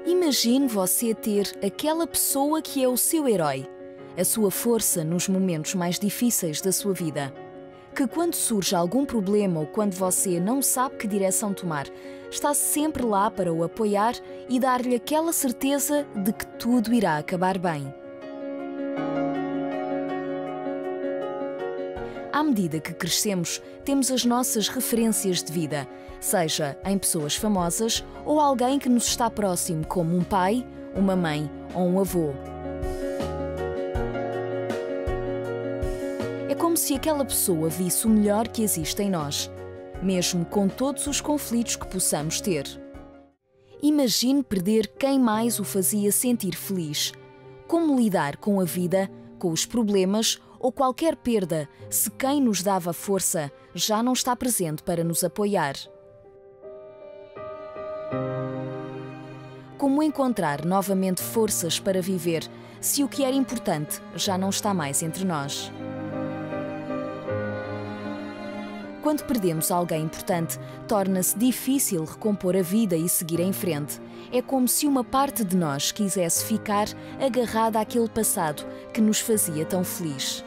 Imagine você ter aquela pessoa que é o seu herói, a sua força nos momentos mais difíceis da sua vida. Que quando surge algum problema ou quando você não sabe que direção tomar, está sempre lá para o apoiar e dar-lhe aquela certeza de que tudo irá acabar bem. À medida que crescemos, temos as nossas referências de vida, seja em pessoas famosas ou alguém que nos está próximo, como um pai, uma mãe ou um avô. É como se aquela pessoa visse o melhor que existe em nós, mesmo com todos os conflitos que possamos ter. Imagine perder quem mais o fazia sentir feliz. Como lidar com a vida, com os problemas ou qualquer perda, se quem nos dava força já não está presente para nos apoiar? Como encontrar novamente forças para viver, se o que era importante já não está mais entre nós? Quando perdemos alguém importante, torna-se difícil recompor a vida e seguir em frente. É como se uma parte de nós quisesse ficar agarrada àquele passado que nos fazia tão feliz.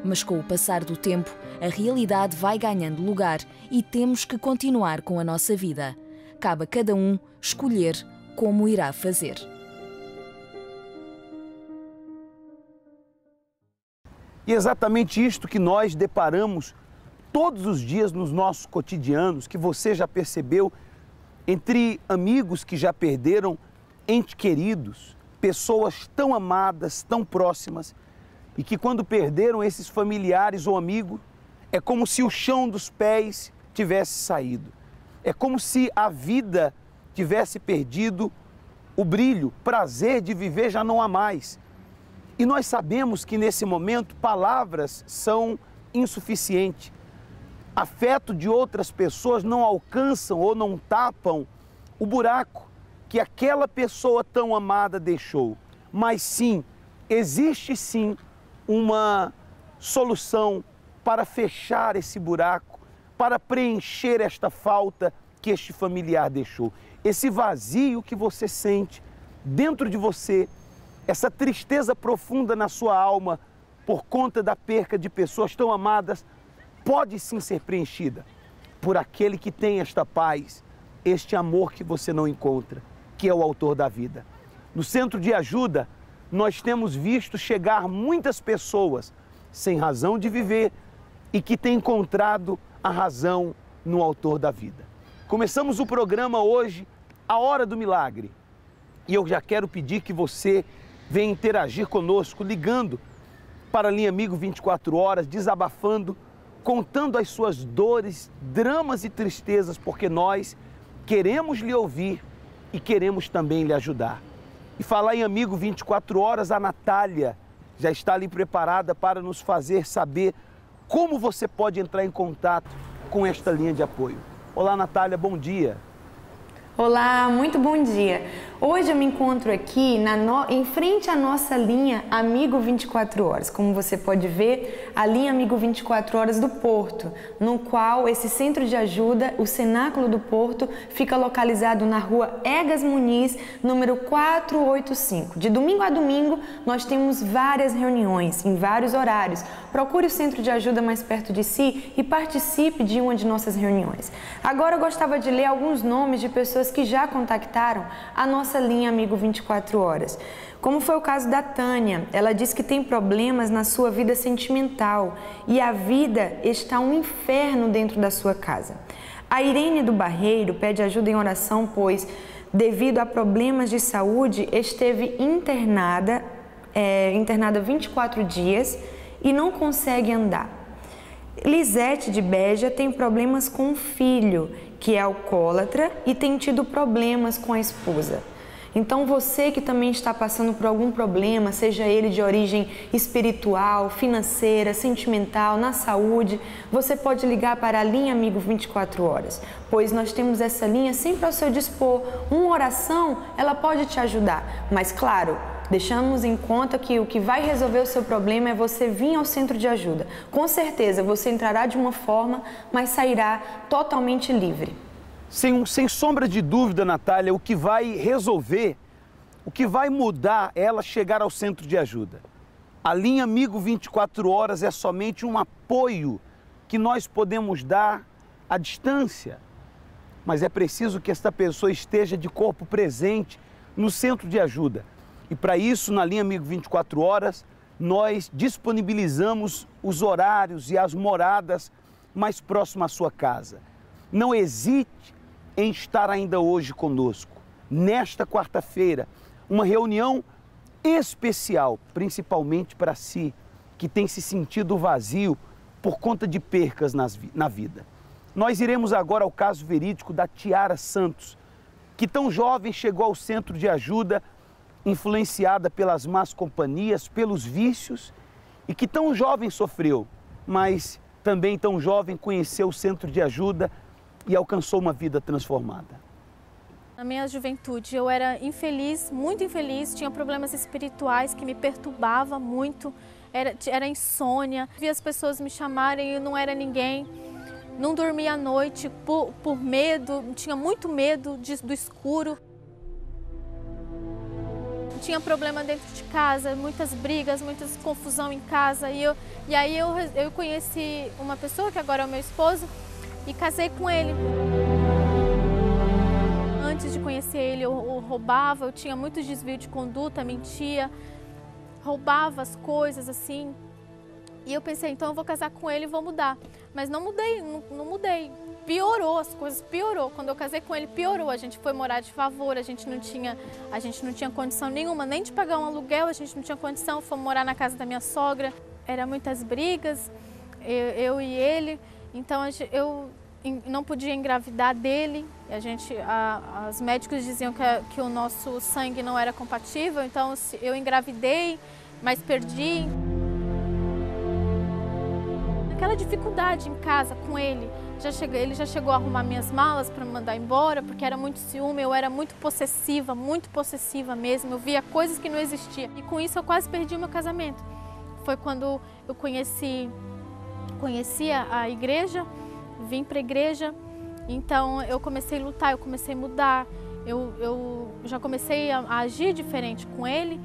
Mas com o passar do tempo, a realidade vai ganhando lugar e temos que continuar com a nossa vida. Cabe a cada um escolher como irá fazer. E é exatamente isto que nós deparamos todos os dias nos nossos cotidianos, que você já percebeu, entre amigos que já perderam entes queridos, pessoas tão amadas, tão próximas, e que quando perderam esses familiares ou amigos, é como se o chão dos pés tivesse saído. É como se a vida tivesse perdido o brilho, prazer de viver já não há mais. E nós sabemos que nesse momento palavras são insuficientes. Afeto de outras pessoas não alcançam ou não tapam o buraco que aquela pessoa tão amada deixou. Mas sim, existe sim uma solução para fechar esse buraco, para preencher esta falta que este familiar deixou. Esse vazio que você sente dentro de você, essa tristeza profunda na sua alma por conta da perca de pessoas tão amadas, pode sim ser preenchida por aquele que tem esta paz, este amor que você não encontra, que é o autor da vida. No Centro de Ajuda, nós temos visto chegar muitas pessoas sem razão de viver e que têm encontrado a razão no autor da vida. Começamos o programa hoje, A Hora do Milagre. E eu já quero pedir que você venha interagir conosco, ligando para a linha Amigo 24 Horas, desabafando, contando as suas dores, dramas e tristezas, porque nós queremos lhe ouvir e queremos também lhe ajudar. E falar em Amigo 24 Horas, a Natália já está ali preparada para nos fazer saber como você pode entrar em contato com esta linha de apoio. Olá, Natália, bom dia. Olá, muito bom dia. Hoje eu me encontro aqui em frente à nossa linha Amigo 24 Horas. Como você pode ver, a linha Amigo 24 Horas do Porto, no qual esse centro de ajuda, o Cenáculo do Porto, fica localizado na rua Egas Muniz, número 485. De domingo a domingo, nós temos várias reuniões, em vários horários. Procure o centro de ajuda mais perto de si e participe de uma de nossas reuniões. Agora eu gostava de ler alguns nomes de pessoas que já contactaram a nossa linha Amigo 24 Horas. Como foi o caso da Tânia, ela diz que tem problemas na sua vida sentimental e a vida está um inferno dentro da sua casa. A Irene do Barreiro pede ajuda em oração, pois, devido a problemas de saúde, esteve internada 24 dias e não consegue andar. Lisete de Beja tem problemas com o filho, que é alcoólatra e tem tido problemas com a esposa. Então você que também está passando por algum problema, seja ele de origem espiritual, financeira, sentimental, na saúde, você pode ligar para a linha Amigo 24 horas, pois nós temos essa linha sempre ao seu dispor. Uma oração, ela pode te ajudar, mas claro, deixamos em conta que o que vai resolver o seu problema é você vir ao centro de ajuda. Com certeza você entrará de uma forma, mas sairá totalmente livre. Sem sombra de dúvida, Natália, o que vai resolver, o que vai mudar é ela chegar ao centro de ajuda. A linha Amigo 24 horas é somente um apoio que nós podemos dar à distância, mas é preciso que esta pessoa esteja de corpo presente no centro de ajuda. E para isso, na linha Amigo 24 horas, nós disponibilizamos os horários e as moradas mais próximas à sua casa. Não hesite em estar ainda hoje conosco. Nesta quarta-feira, uma reunião especial, principalmente para si, que tem se sentido vazio por conta de percas na vida. Nós iremos agora ao caso verídico da Tiara Santos, que tão jovem chegou ao centro de ajuda, influenciada pelas más companhias, pelos vícios, e que tão jovem sofreu, mas também tão jovem conheceu o centro de ajuda e alcançou uma vida transformada. Na minha juventude eu era infeliz, muito infeliz, tinha problemas espirituais que me perturbavam muito, era insônia, via as pessoas me chamarem e eu não era ninguém, não dormia à noite por medo, tinha muito medo do escuro. Tinha problema dentro de casa, muitas brigas, muita confusão em casa e aí eu conheci uma pessoa que agora é o meu esposo, e casei com ele. Antes de conhecer ele, eu roubava, eu tinha muitos desvios de conduta, mentia, roubava as coisas assim. E eu pensei, então eu vou casar com ele e vou mudar. Mas não mudei, não mudei. Piorou, as coisas piorou. Quando eu casei com ele, piorou. A gente foi morar de favor, a gente não tinha condição nenhuma, nem de pagar um aluguel, a gente não tinha condição. Fomos morar na casa da minha sogra. Eram muitas brigas, eu e ele. Então eu não podia engravidar dele. Os médicos diziam que o nosso sangue não era compatível, então eu engravidei, mas perdi. Aquela dificuldade em casa com ele, ele já chegou a arrumar minhas malas para me mandar embora, porque era muito ciúme, eu era muito possessiva mesmo, eu via coisas que não existiam. E com isso eu quase perdi o meu casamento. Foi quando eu conheci a igreja, vim para a igreja, então eu comecei a lutar, eu comecei a mudar, eu já comecei a agir diferente com ele.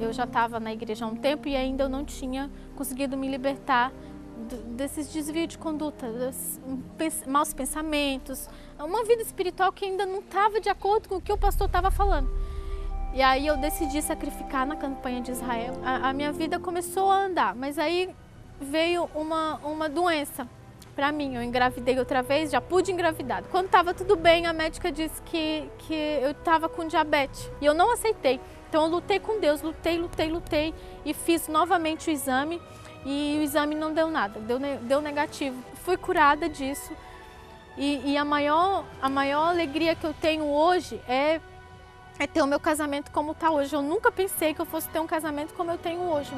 Eu já estava na igreja há um tempo e ainda eu não tinha conseguido me libertar desses desvios de conduta, maus pensamentos, uma vida espiritual que ainda não estava de acordo com o que o pastor estava falando. E aí eu decidi sacrificar na campanha de Israel. A minha vida começou a andar, mas aí veio uma doença para mim. Eu engravidei outra vez, já pude engravidar. Quando estava tudo bem, a médica disse que eu estava com diabetes e eu não aceitei. Então eu lutei com Deus, lutei e fiz novamente o exame. E o exame não deu nada, deu negativo. Fui curada disso e a maior alegria que eu tenho hoje é ter o meu casamento como está hoje. Eu nunca pensei que eu fosse ter um casamento como eu tenho hoje.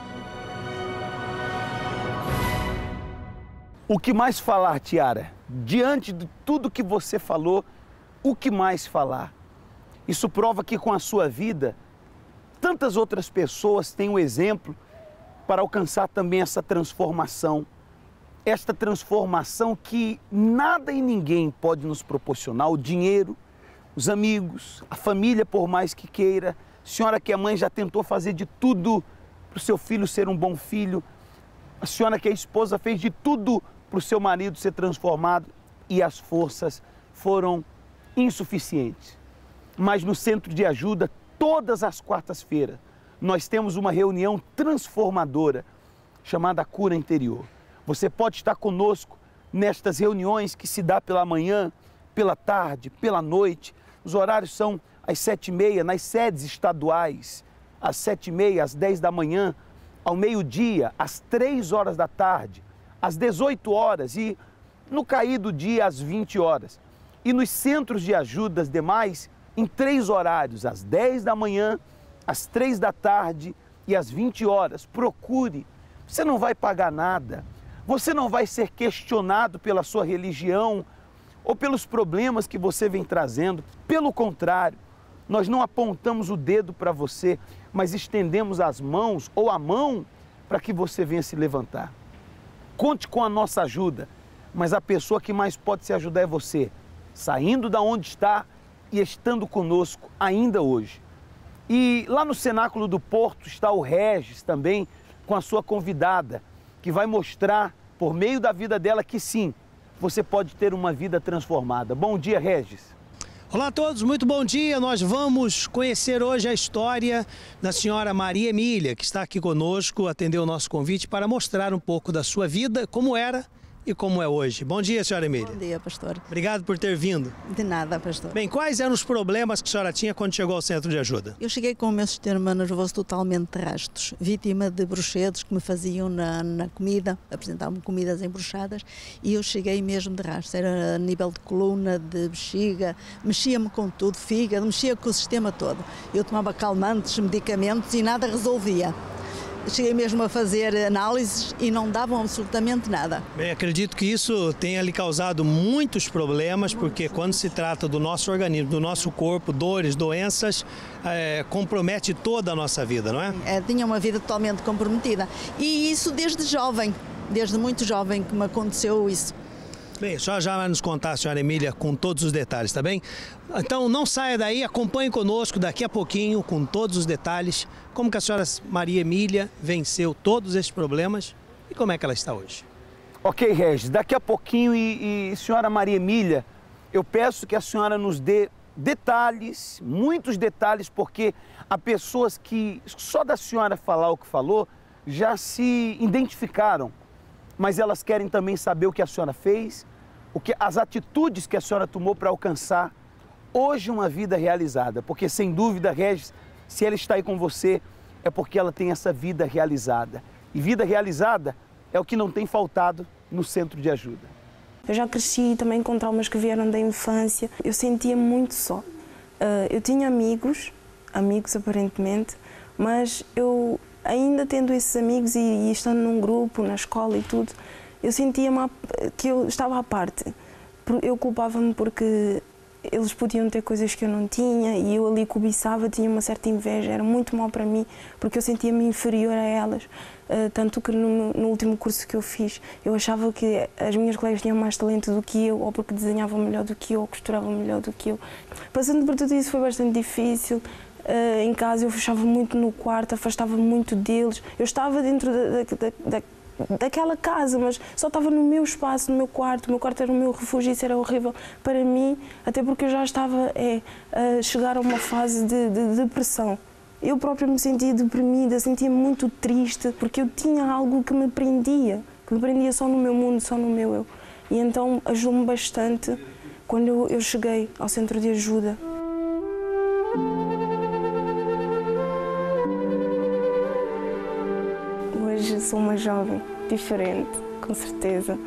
O que mais falar, Tiara? Diante de tudo que você falou, o que mais falar? Isso prova que com a sua vida, tantas outras pessoas têm um exemplo para alcançar também essa transformação. Esta transformação que nada e ninguém pode nos proporcionar, o dinheiro, os amigos, a família, por mais que queira. A senhora que é mãe já tentou fazer de tudo para o seu filho ser um bom filho. A senhora que é esposa fez de tudo para o seu marido ser transformado e as forças foram insuficientes. Mas no Centro de Ajuda, todas as quartas-feiras, nós temos uma reunião transformadora chamada Cura Interior. Você pode estar conosco nestas reuniões que se dá pela manhã, pela tarde, pela noite. Os horários são às 7h30 nas sedes estaduais, às 7h30, às 10 da manhã, ao meio-dia, às 3 horas da tarde, às 18 horas e no cair do dia às 20 horas. E nos centros de ajudas demais, em 3 horários, às 10 da manhã, às 3 da tarde e às 20 horas. Procure. Você não vai pagar nada. Você não vai ser questionado pela sua religião ou pelos problemas que você vem trazendo. Pelo contrário, nós não apontamos o dedo para você, mas estendemos as mãos ou a mão para que você venha se levantar. Conte com a nossa ajuda, mas a pessoa que mais pode se ajudar é você, saindo da onde está e estando conosco ainda hoje. E lá no Cenáculo do Porto está o Regis também, com a sua convidada, que vai mostrar, por meio da vida dela, que sim, você pode ter uma vida transformada. Bom dia, Regis. Olá a todos, muito bom dia. Nós vamos conhecer hoje a história da senhora Maria Emília, que está aqui conosco, atendeu o nosso convite para mostrar um pouco da sua vida, como era e como é hoje. Bom dia, senhora Emília. Bom dia, pastor. Obrigado por ter vindo. De nada, pastor. Bem, quais eram os problemas que a senhora tinha quando chegou ao centro de ajuda? Eu cheguei com o meu sistema nervoso totalmente de rastos, vítima de bruxedos que me faziam na comida, apresentavam-me comidas embruxadas, e eu cheguei mesmo de rastos. Era a nível de coluna, de bexiga, mexia-me com tudo, fígado, mexia com o sistema todo. Eu tomava calmantes, medicamentos e nada resolvia. Cheguei mesmo a fazer análises e não davam absolutamente nada. Bem, acredito que isso tenha lhe causado muitos problemas, porque quando se trata do nosso organismo, do nosso corpo, dores, doenças, compromete toda a nossa vida, não é? Tinha uma vida totalmente comprometida. E isso desde jovem, desde muito jovem que me aconteceu isso. Bem, a senhora já vai nos contar, a senhora Emília, com todos os detalhes, tá bem? Então não saia daí, acompanhe conosco daqui a pouquinho, com todos os detalhes, como que a senhora Maria Emília venceu todos esses problemas e como é que ela está hoje. Ok, Regis, daqui a pouquinho e senhora Maria Emília, eu peço que a senhora nos dê detalhes, muitos detalhes, porque há pessoas que só da senhora falar o que falou já se identificaram. Mas elas querem também saber o que a senhora fez, as atitudes que a senhora tomou para alcançar hoje uma vida realizada. Porque, sem dúvida, Regis, se ela está aí com você, é porque ela tem essa vida realizada. E vida realizada é o que não tem faltado no centro de ajuda. Eu já cresci também com traumas que vieram da infância. Eu sentia muito só. Eu tinha amigos aparentemente, mas eu... ainda tendo esses amigos e estando num grupo, na escola e tudo, eu sentia que eu estava à parte. Eu culpava-me porque eles podiam ter coisas que eu não tinha e eu ali cobiçava, tinha uma certa inveja, era muito mal para mim, porque eu sentia-me inferior a elas. Tanto que no último curso que eu fiz, eu achava que as minhas colegas tinham mais talento do que eu, ou porque desenhavam melhor do que eu, ou costuravam melhor do que eu. Passando por tudo isso foi bastante difícil. Em casa eu fechava muito no quarto, afastava-me muito deles. Eu estava dentro daquela casa, mas só estava no meu espaço, no meu quarto. O meu quarto era o meu refúgio e isso era horrível para mim, até porque eu já estava a chegar a uma fase de depressão. Eu própria me sentia deprimida, sentia-me muito triste, porque eu tinha algo que me prendia só no meu mundo, só no meu eu. E então ajudou-me bastante quando eu cheguei ao centro de ajuda. Hoje sou uma jovem diferente, com certeza.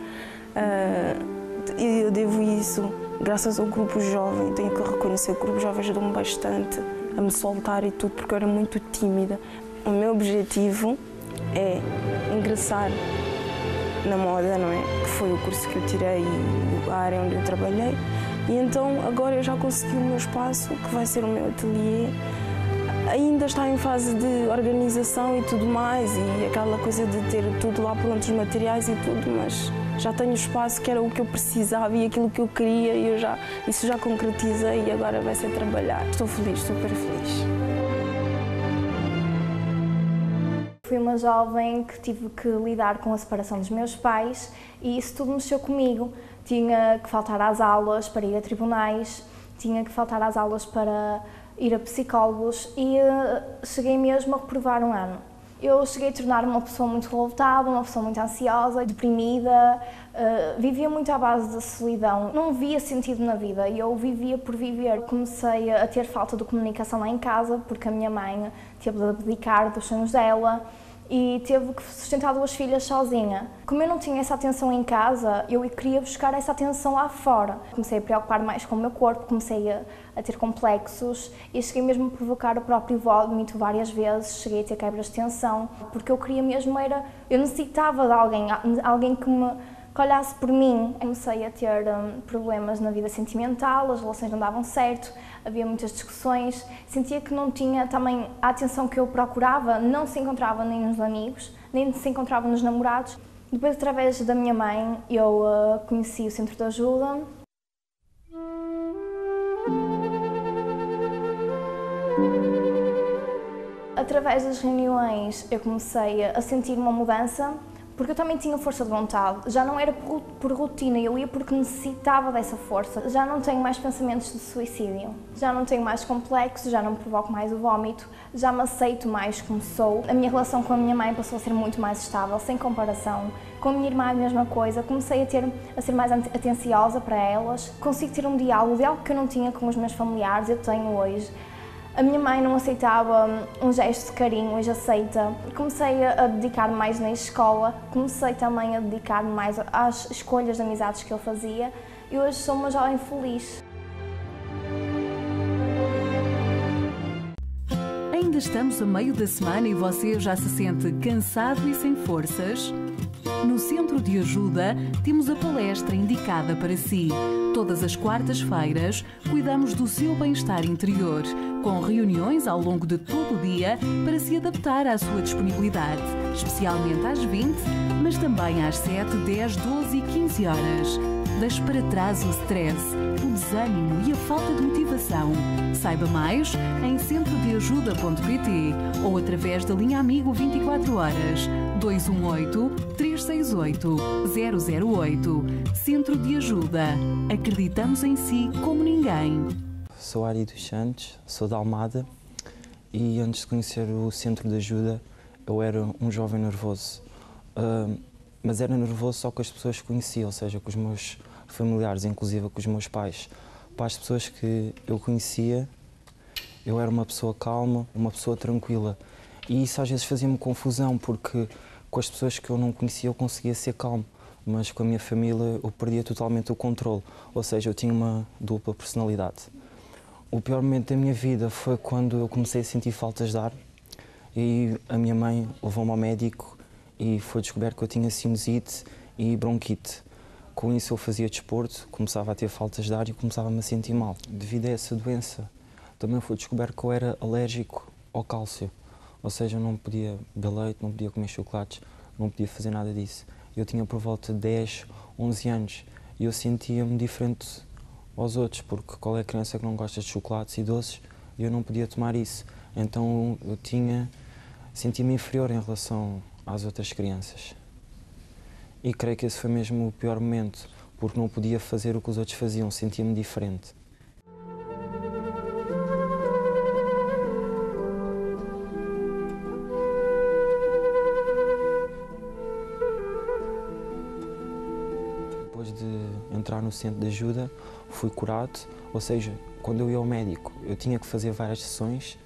Eu devo isso graças ao grupo jovem. Tenho que reconhecer que o grupo jovem ajudou-me bastante a me soltar e tudo, porque eu era muito tímida. O meu objetivo é ingressar na moda, não é? Que foi o curso que eu tirei e a área onde eu trabalhei. E então agora eu já consegui o meu espaço, que vai ser o meu ateliê. Ainda está em fase de organização e tudo mais, e aquela coisa de ter tudo lá pronto, os materiais e tudo, mas já tenho o espaço que era o que eu precisava e aquilo que eu queria, e isso já concretizei e agora vai ser trabalhar. Estou feliz, super feliz. Fui uma jovem que tive que lidar com a separação dos meus pais e isso tudo mexeu comigo. Tinha que faltar às aulas para ir a tribunais, tinha que faltar às aulas para ir a psicólogos e cheguei mesmo a reprovar um ano. Eu cheguei a tornar-me uma pessoa muito revoltada, uma pessoa muito ansiosa, deprimida, vivia muito à base da solidão, não via sentido na vida e eu vivia por viver. Comecei a ter falta de comunicação lá em casa porque a minha mãe teve de abdicar dos sonhos dela e teve que sustentar 2 filhas sozinha. Como eu não tinha essa atenção em casa, eu queria buscar essa atenção lá fora. Comecei a preocupar mais com o meu corpo, comecei a ter complexos e cheguei mesmo a provocar o próprio vómito várias vezes, cheguei a ter quebras de tensão, porque eu queria mesmo eu necessitava de alguém que olhasse por mim. Comecei a ter problemas na vida sentimental, as relações não davam certo, havia muitas discussões, sentia que não tinha também a atenção que eu procurava, não se encontrava nem nos amigos, nem se encontrava nos namorados. Depois, através da minha mãe, eu conheci o Centro de Ajuda. Através das reuniões, eu comecei a sentir uma mudança, porque eu também tinha força de vontade, já não era por rotina, eu ia porque necessitava dessa força. Já não tenho mais pensamentos de suicídio, já não tenho mais complexos, já não provoco mais o vómito, já me aceito mais como sou. A minha relação com a minha mãe passou a ser muito mais estável, sem comparação. Com a minha irmã a mesma coisa, comecei a ser mais atenciosa para elas. Consigo ter um diálogo que eu não tinha com os meus familiares, eu tenho hoje. A minha mãe não aceitava um gesto de carinho, hoje aceita. Comecei a dedicar-me mais na escola, comecei também a dedicar-me mais às escolhas de amizades que eu fazia e hoje sou uma jovem feliz. Ainda estamos a meio da semana e você já se sente cansado e sem forças? No Centro de Ajuda temos a palestra indicada para si. Todas as quartas-feiras cuidamos do seu bem-estar interior, com reuniões ao longo de todo o dia para se adaptar à sua disponibilidade, especialmente às 20, mas também às 7, 10, 12 e 15 horas. Deixe para trás o stress, o desânimo e a falta de motivação. Saiba mais em centrodeajuda.pt ou através da linha Amigo 24 horas 218-368-008. Centro de Ajuda. Acreditamos em si como ninguém. Sou Ari dos Santos, sou de Almada e antes de conhecer o Centro de Ajuda eu era um jovem nervoso. Mas era nervoso só com as pessoas que conhecia, ou seja, com os meus familiares, inclusive com os meus pais. Para as pessoas que eu conhecia, eu era uma pessoa calma, uma pessoa tranquila. E isso às vezes fazia-me confusão, porque com as pessoas que eu não conhecia eu conseguia ser calmo, mas com a minha família eu perdia totalmente o controle, ou seja, eu tinha uma dupla personalidade. O pior momento da minha vida foi quando eu comecei a sentir faltas de ar e a minha mãe levou-me ao médico e foi descoberto que eu tinha sinusite e bronquite. Com isso eu fazia desporto, começava a ter faltas de ar e começava-me a sentir mal. Devido a essa doença, também foi descoberto que eu era alérgico ao cálcio. Ou seja, eu não podia beber leite, não podia comer chocolates, não podia fazer nada disso. Eu tinha por volta de 10, 11 anos e eu sentia-me diferente aos outros, porque qual é a criança que não gosta de chocolates e doces? E eu não podia tomar isso. Então eu sentia-me inferior em relação às outras crianças. E creio que esse foi mesmo o pior momento, porque não podia fazer o que os outros faziam, sentia-me diferente. Depois de entrar no Centro de Ajuda, fui curado, ou seja, quando eu ia ao médico, eu tinha que fazer várias sessões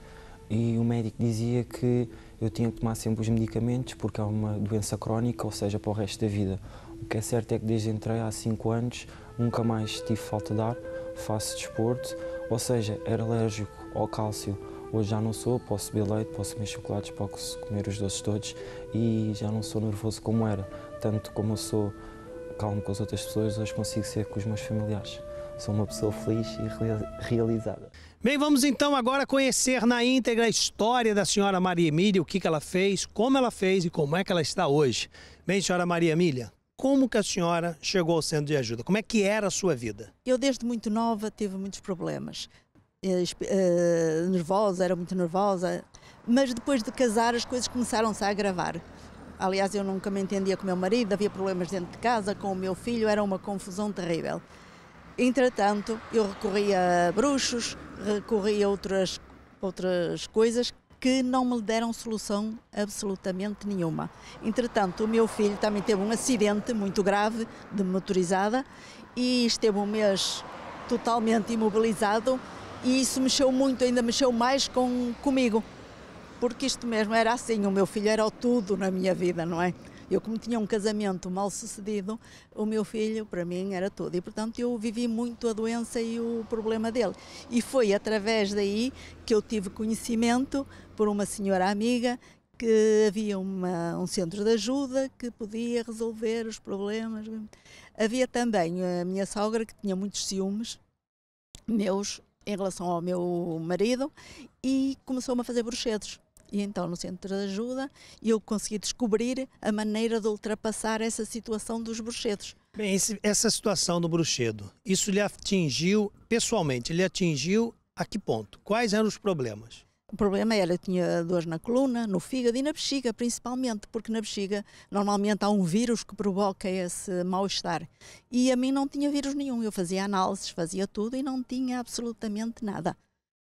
e o médico dizia que eu tinha que tomar sempre os medicamentos porque é uma doença crónica, ou seja, para o resto da vida. O que é certo é que desde que entrei há 5 anos, nunca mais tive falta de ar, faço desporto, ou seja, era alérgico ao cálcio. Hoje já não sou, posso beber leite, posso comer chocolates, posso comer os doces todos e já não sou nervoso como era. Tanto como eu sou calmo com as outras pessoas, hoje consigo ser com os meus familiares. Sou uma pessoa feliz e realizada. Bem, vamos então agora conhecer na íntegra a história da senhora Maria Emília, o que ela fez, como ela fez e como é que ela está hoje. Bem, senhora Maria Emília, como que a senhora chegou ao Centro de Ajuda? Como é que era a sua vida? Eu desde muito nova tive muitos problemas. Nervosa, era muito nervosa, mas depois de casar as coisas começaram-se a agravar. Aliás, eu nunca me entendia com o meu marido, havia problemas dentro de casa, com o meu filho, era uma confusão terrível. Entretanto, eu recorri a bruxos, recorri a outras coisas que não me deram solução absolutamente nenhuma. Entretanto, o meu filho também teve um acidente muito grave de motorizada e esteve um mês totalmente imobilizado e isso mexeu muito, ainda mexeu mais comigo. porque isto mesmo era assim, o meu filho era o tudo na minha vida, não é? Eu, como tinha um casamento mal sucedido, o meu filho, para mim, era tudo. E, portanto, eu vivi muito a doença e o problema dele. E foi através daí que eu tive conhecimento por uma senhora amiga que havia um centro de ajuda que podia resolver os problemas. Havia também a minha sogra, que tinha muitos ciúmes meus em relação ao meu marido, e começou-me a fazer bruxedos. E então, no centro de ajuda, eu consegui descobrir a maneira de ultrapassar essa situação dos bruxedos. Bem, essa situação do bruxedo, isso lhe atingiu pessoalmente? Lhe atingiu a que ponto? Quais eram os problemas? O problema era, eu tinha dores na coluna, no fígado e na bexiga, principalmente, porque na bexiga normalmente há um vírus que provoca esse mal-estar. E a mim não tinha vírus nenhum, eu fazia análises, fazia tudo e não tinha absolutamente nada.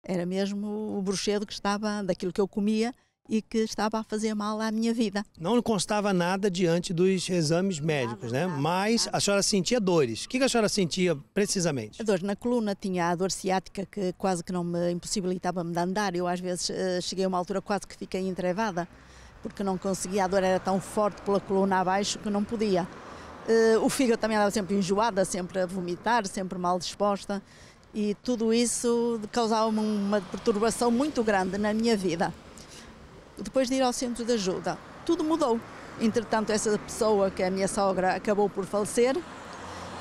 Era mesmo o bruxedo que estava, daquilo que eu comia e que estava a fazer mal à minha vida. Não constava nada diante dos exames médicos, né? Mas a senhora sentia dores. O que a senhora sentia precisamente? A dor na coluna, tinha a dor ciática que quase que não me impossibilitava-me de andar. Eu às vezes cheguei a uma altura quase que fiquei entrevada, porque não conseguia, a dor era tão forte pela coluna abaixo que não podia. O fígado também andava sempre enjoada, sempre a vomitar, sempre mal disposta. E tudo isso causava uma perturbação muito grande na minha vida. Depois de ir ao centro de ajuda, tudo mudou. Entretanto, essa pessoa, que é a minha sogra, acabou por falecer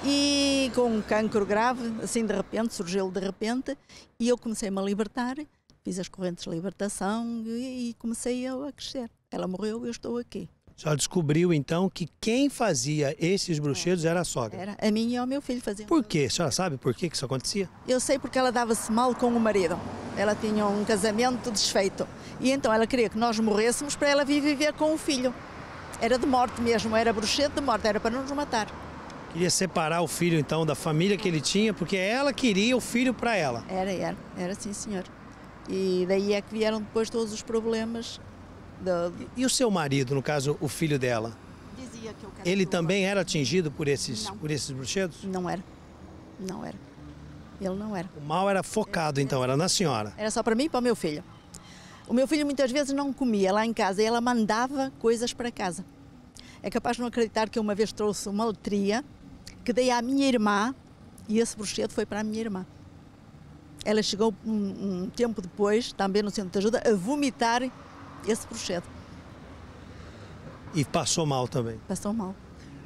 e com um cancro grave, assim de repente, surgiu de repente, e eu comecei-me a libertar, fiz as correntes de libertação e comecei a crescer. Ela morreu e eu estou aqui. A senhora descobriu, então, que quem fazia esses bruxedos era a sogra? Era a minha e ao meu filho faziam. Por quê? A senhora sabe por que isso acontecia? Eu sei, porque ela dava-se mal com o marido. Ela tinha um casamento desfeito. E então ela queria que nós morrêssemos para ela vir viver com o filho. Era de morte mesmo, era bruxedo de morte, era para não nos matar. Queria separar o filho, então, da família que ele tinha, porque ela queria o filho para ela. Era sim, senhor. E daí é que vieram depois todos os problemas. E o seu marido, no caso, o filho dela? Dizia que eu quero. Ele também era atingido por esses bruxedos? Não era. Não era. Ele não era. O mal era focado, então, era na senhora? Era só para mim e para o meu filho. O meu filho muitas vezes não comia lá em casa e ela mandava coisas para casa. É capaz de não acreditar que eu uma vez trouxe uma letria que dei à minha irmã e esse bruxedo foi para a minha irmã. Ela chegou um tempo depois, também no centro de ajuda, a vomitar esse bruxedo. E passou mal também? Passou mal.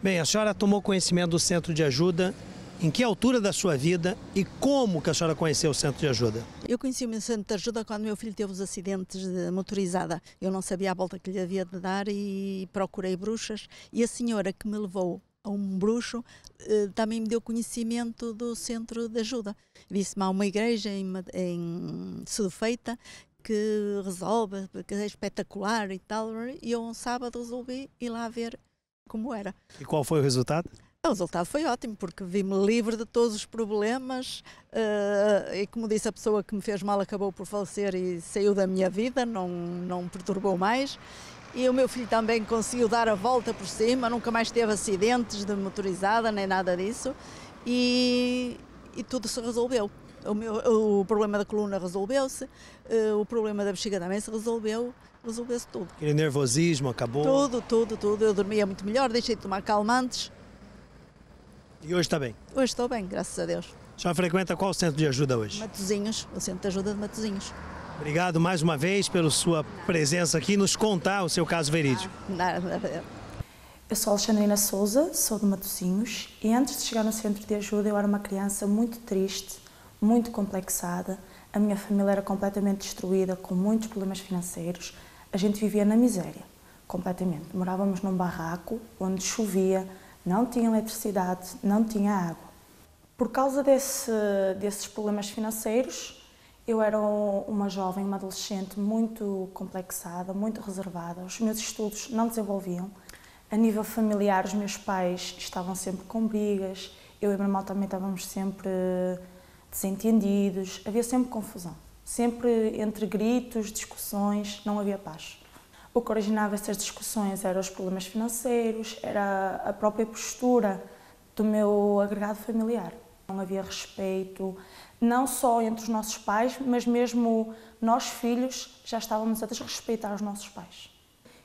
Bem, a senhora tomou conhecimento do centro de ajuda. Em que altura da sua vida e como que a senhora conheceu o centro de ajuda? Eu conheci o meu centro de ajuda quando meu filho teve os acidentes de motorizada. Eu não sabia a volta que lhe havia de dar e procurei bruxas. E a senhora que me levou a um bruxo também me deu conhecimento do centro de ajuda. Disse-me, há uma igreja em Sudofeita que resolve, que é espetacular e tal. E eu um sábado resolvi ir lá ver como era. E qual foi o resultado? O resultado foi ótimo, porque vi-me livre de todos os problemas e, como disse, a pessoa que me fez mal acabou por falecer e saiu da minha vida, não me perturbou mais. E o meu filho também conseguiu dar a volta por cima, nunca mais teve acidentes de motorizada, nem nada disso. E tudo se resolveu. O problema da coluna resolveu-se, o problema da bexiga também se resolveu-se tudo. Aquele nervosismo acabou? Tudo. Eu dormia muito melhor, deixei de tomar calmantes. E hoje está bem? Hoje estou bem, graças a Deus. A senhora frequenta qual centro de ajuda hoje? Matosinhos, o centro de ajuda de Matosinhos. Obrigado mais uma vez pela sua presença aqui e nos contar o seu caso verídico. Nada. Eu sou Alexandrina Souza, sou de Matosinhos e antes de chegar no centro de ajuda eu era uma criança muito triste, muito complexada. A minha família era completamente destruída, com muitos problemas financeiros. A gente vivia na miséria, completamente. Morávamos num barraco onde chovia, não tinha eletricidade, não tinha água. Por causa desses problemas financeiros, eu era uma jovem, uma adolescente muito complexada, muito reservada. Os meus estudos não desenvolviam. A nível familiar, os meus pais estavam sempre com brigas, eu e o meu irmão também estávamos sempre desentendidos, havia sempre confusão. Sempre entre gritos, discussões, não havia paz. O que originava essas discussões eram os problemas financeiros, era a própria postura do meu agregado familiar. Não havia respeito, não só entre os nossos pais, mas mesmo nós filhos já estávamos a desrespeitar os nossos pais.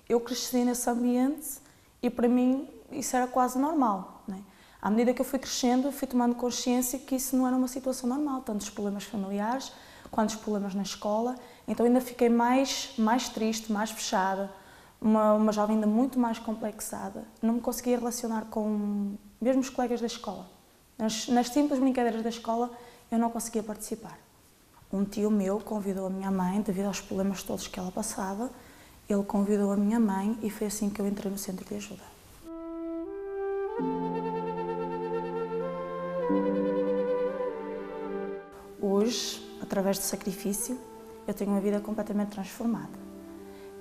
Eu cresci nesse ambiente e para mim isso era quase normal, né? À medida que eu fui crescendo, eu fui tomando consciência que isso não era uma situação normal, tanto os problemas familiares quanto os problemas na escola. Então ainda fiquei mais triste, mais fechada, uma jovem ainda muito mais complexada. Não me conseguia relacionar com mesmo os colegas da escola. Nas simples brincadeiras da escola eu não conseguia participar. Um tio meu convidou a minha mãe, devido aos problemas todos que ela passava, ele convidou a minha mãe e foi assim que eu entrei no centro de ajuda. Hoje, através do sacrifício, eu tenho uma vida completamente transformada.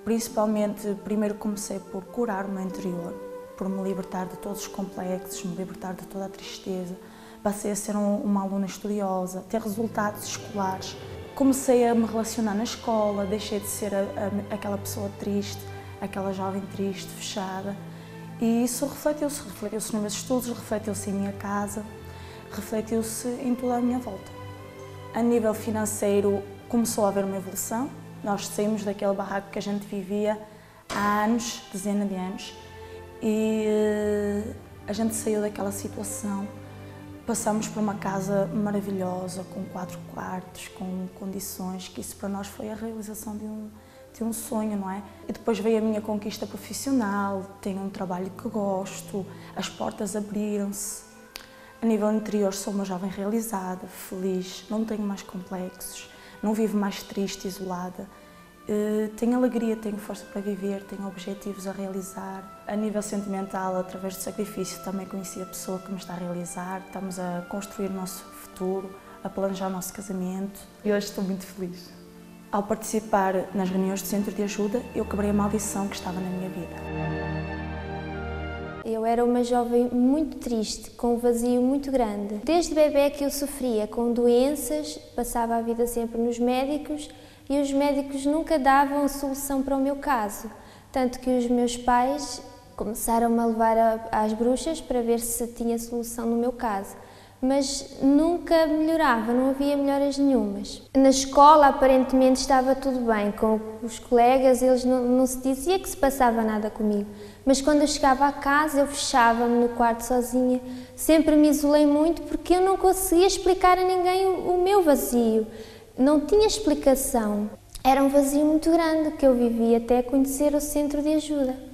Principalmente, primeiro comecei por curar o meu interior, por me libertar de todos os complexos, me libertar de toda a tristeza. Passei a ser uma aluna estudiosa, ter resultados escolares. Comecei a me relacionar na escola, deixei de ser aquela pessoa triste, aquela jovem triste, fechada. E isso refletiu-se nos meus estudos, refletiu-se em minha casa, refletiu-se em toda a minha volta. A nível financeiro, começou a haver uma evolução. Nós saímos daquele barraco que a gente vivia há anos, dezenas de anos, e a gente saiu daquela situação. Passamos por uma casa maravilhosa, com 4 quartos, com condições, que isso para nós foi a realização de um sonho, não é? E depois veio a minha conquista profissional, tenho um trabalho que gosto, as portas abriram-se. A nível interior sou uma jovem realizada, feliz, não tenho mais complexos, não vivo mais triste, isolada. Tenho alegria, tenho força para viver, tenho objetivos a realizar. A nível sentimental, através do sacrifício, também conheci a pessoa que me está a realizar. Estamos a construir o nosso futuro, a planejar o nosso casamento e hoje estou muito feliz. Ao participar nas reuniões do Centro de Ajuda, eu quebrei a maldição que estava na minha vida. Eu era uma jovem muito triste, com um vazio muito grande. Desde bebê que eu sofria com doenças, passava a vida sempre nos médicos e os médicos nunca davam solução para o meu caso. Tanto que os meus pais começaram-me a levar às bruxas para ver se tinha solução no meu caso. Mas nunca melhorava, não havia melhoras nenhumas. Na escola, aparentemente, estava tudo bem, com os colegas, eles não se dizia que se passava nada comigo. Mas quando eu chegava a casa, eu fechava-me no quarto sozinha. Sempre me isolei muito porque eu não conseguia explicar a ninguém o meu vazio. Não tinha explicação. Era um vazio muito grande que eu vivia até conhecer o Centro de Ajuda.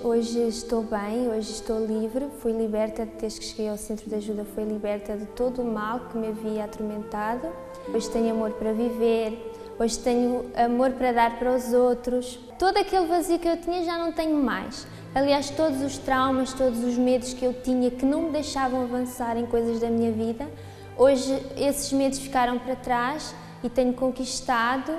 Hoje estou bem, hoje estou livre, fui liberta, desde que cheguei ao Centro de Ajuda, fui liberta de todo o mal que me havia atormentado. Hoje tenho amor para viver, hoje tenho amor para dar para os outros. Todo aquele vazio que eu tinha já não tenho mais. Aliás, todos os traumas, todos os medos que eu tinha que não me deixavam avançar em coisas da minha vida, hoje esses medos ficaram para trás e tenho conquistado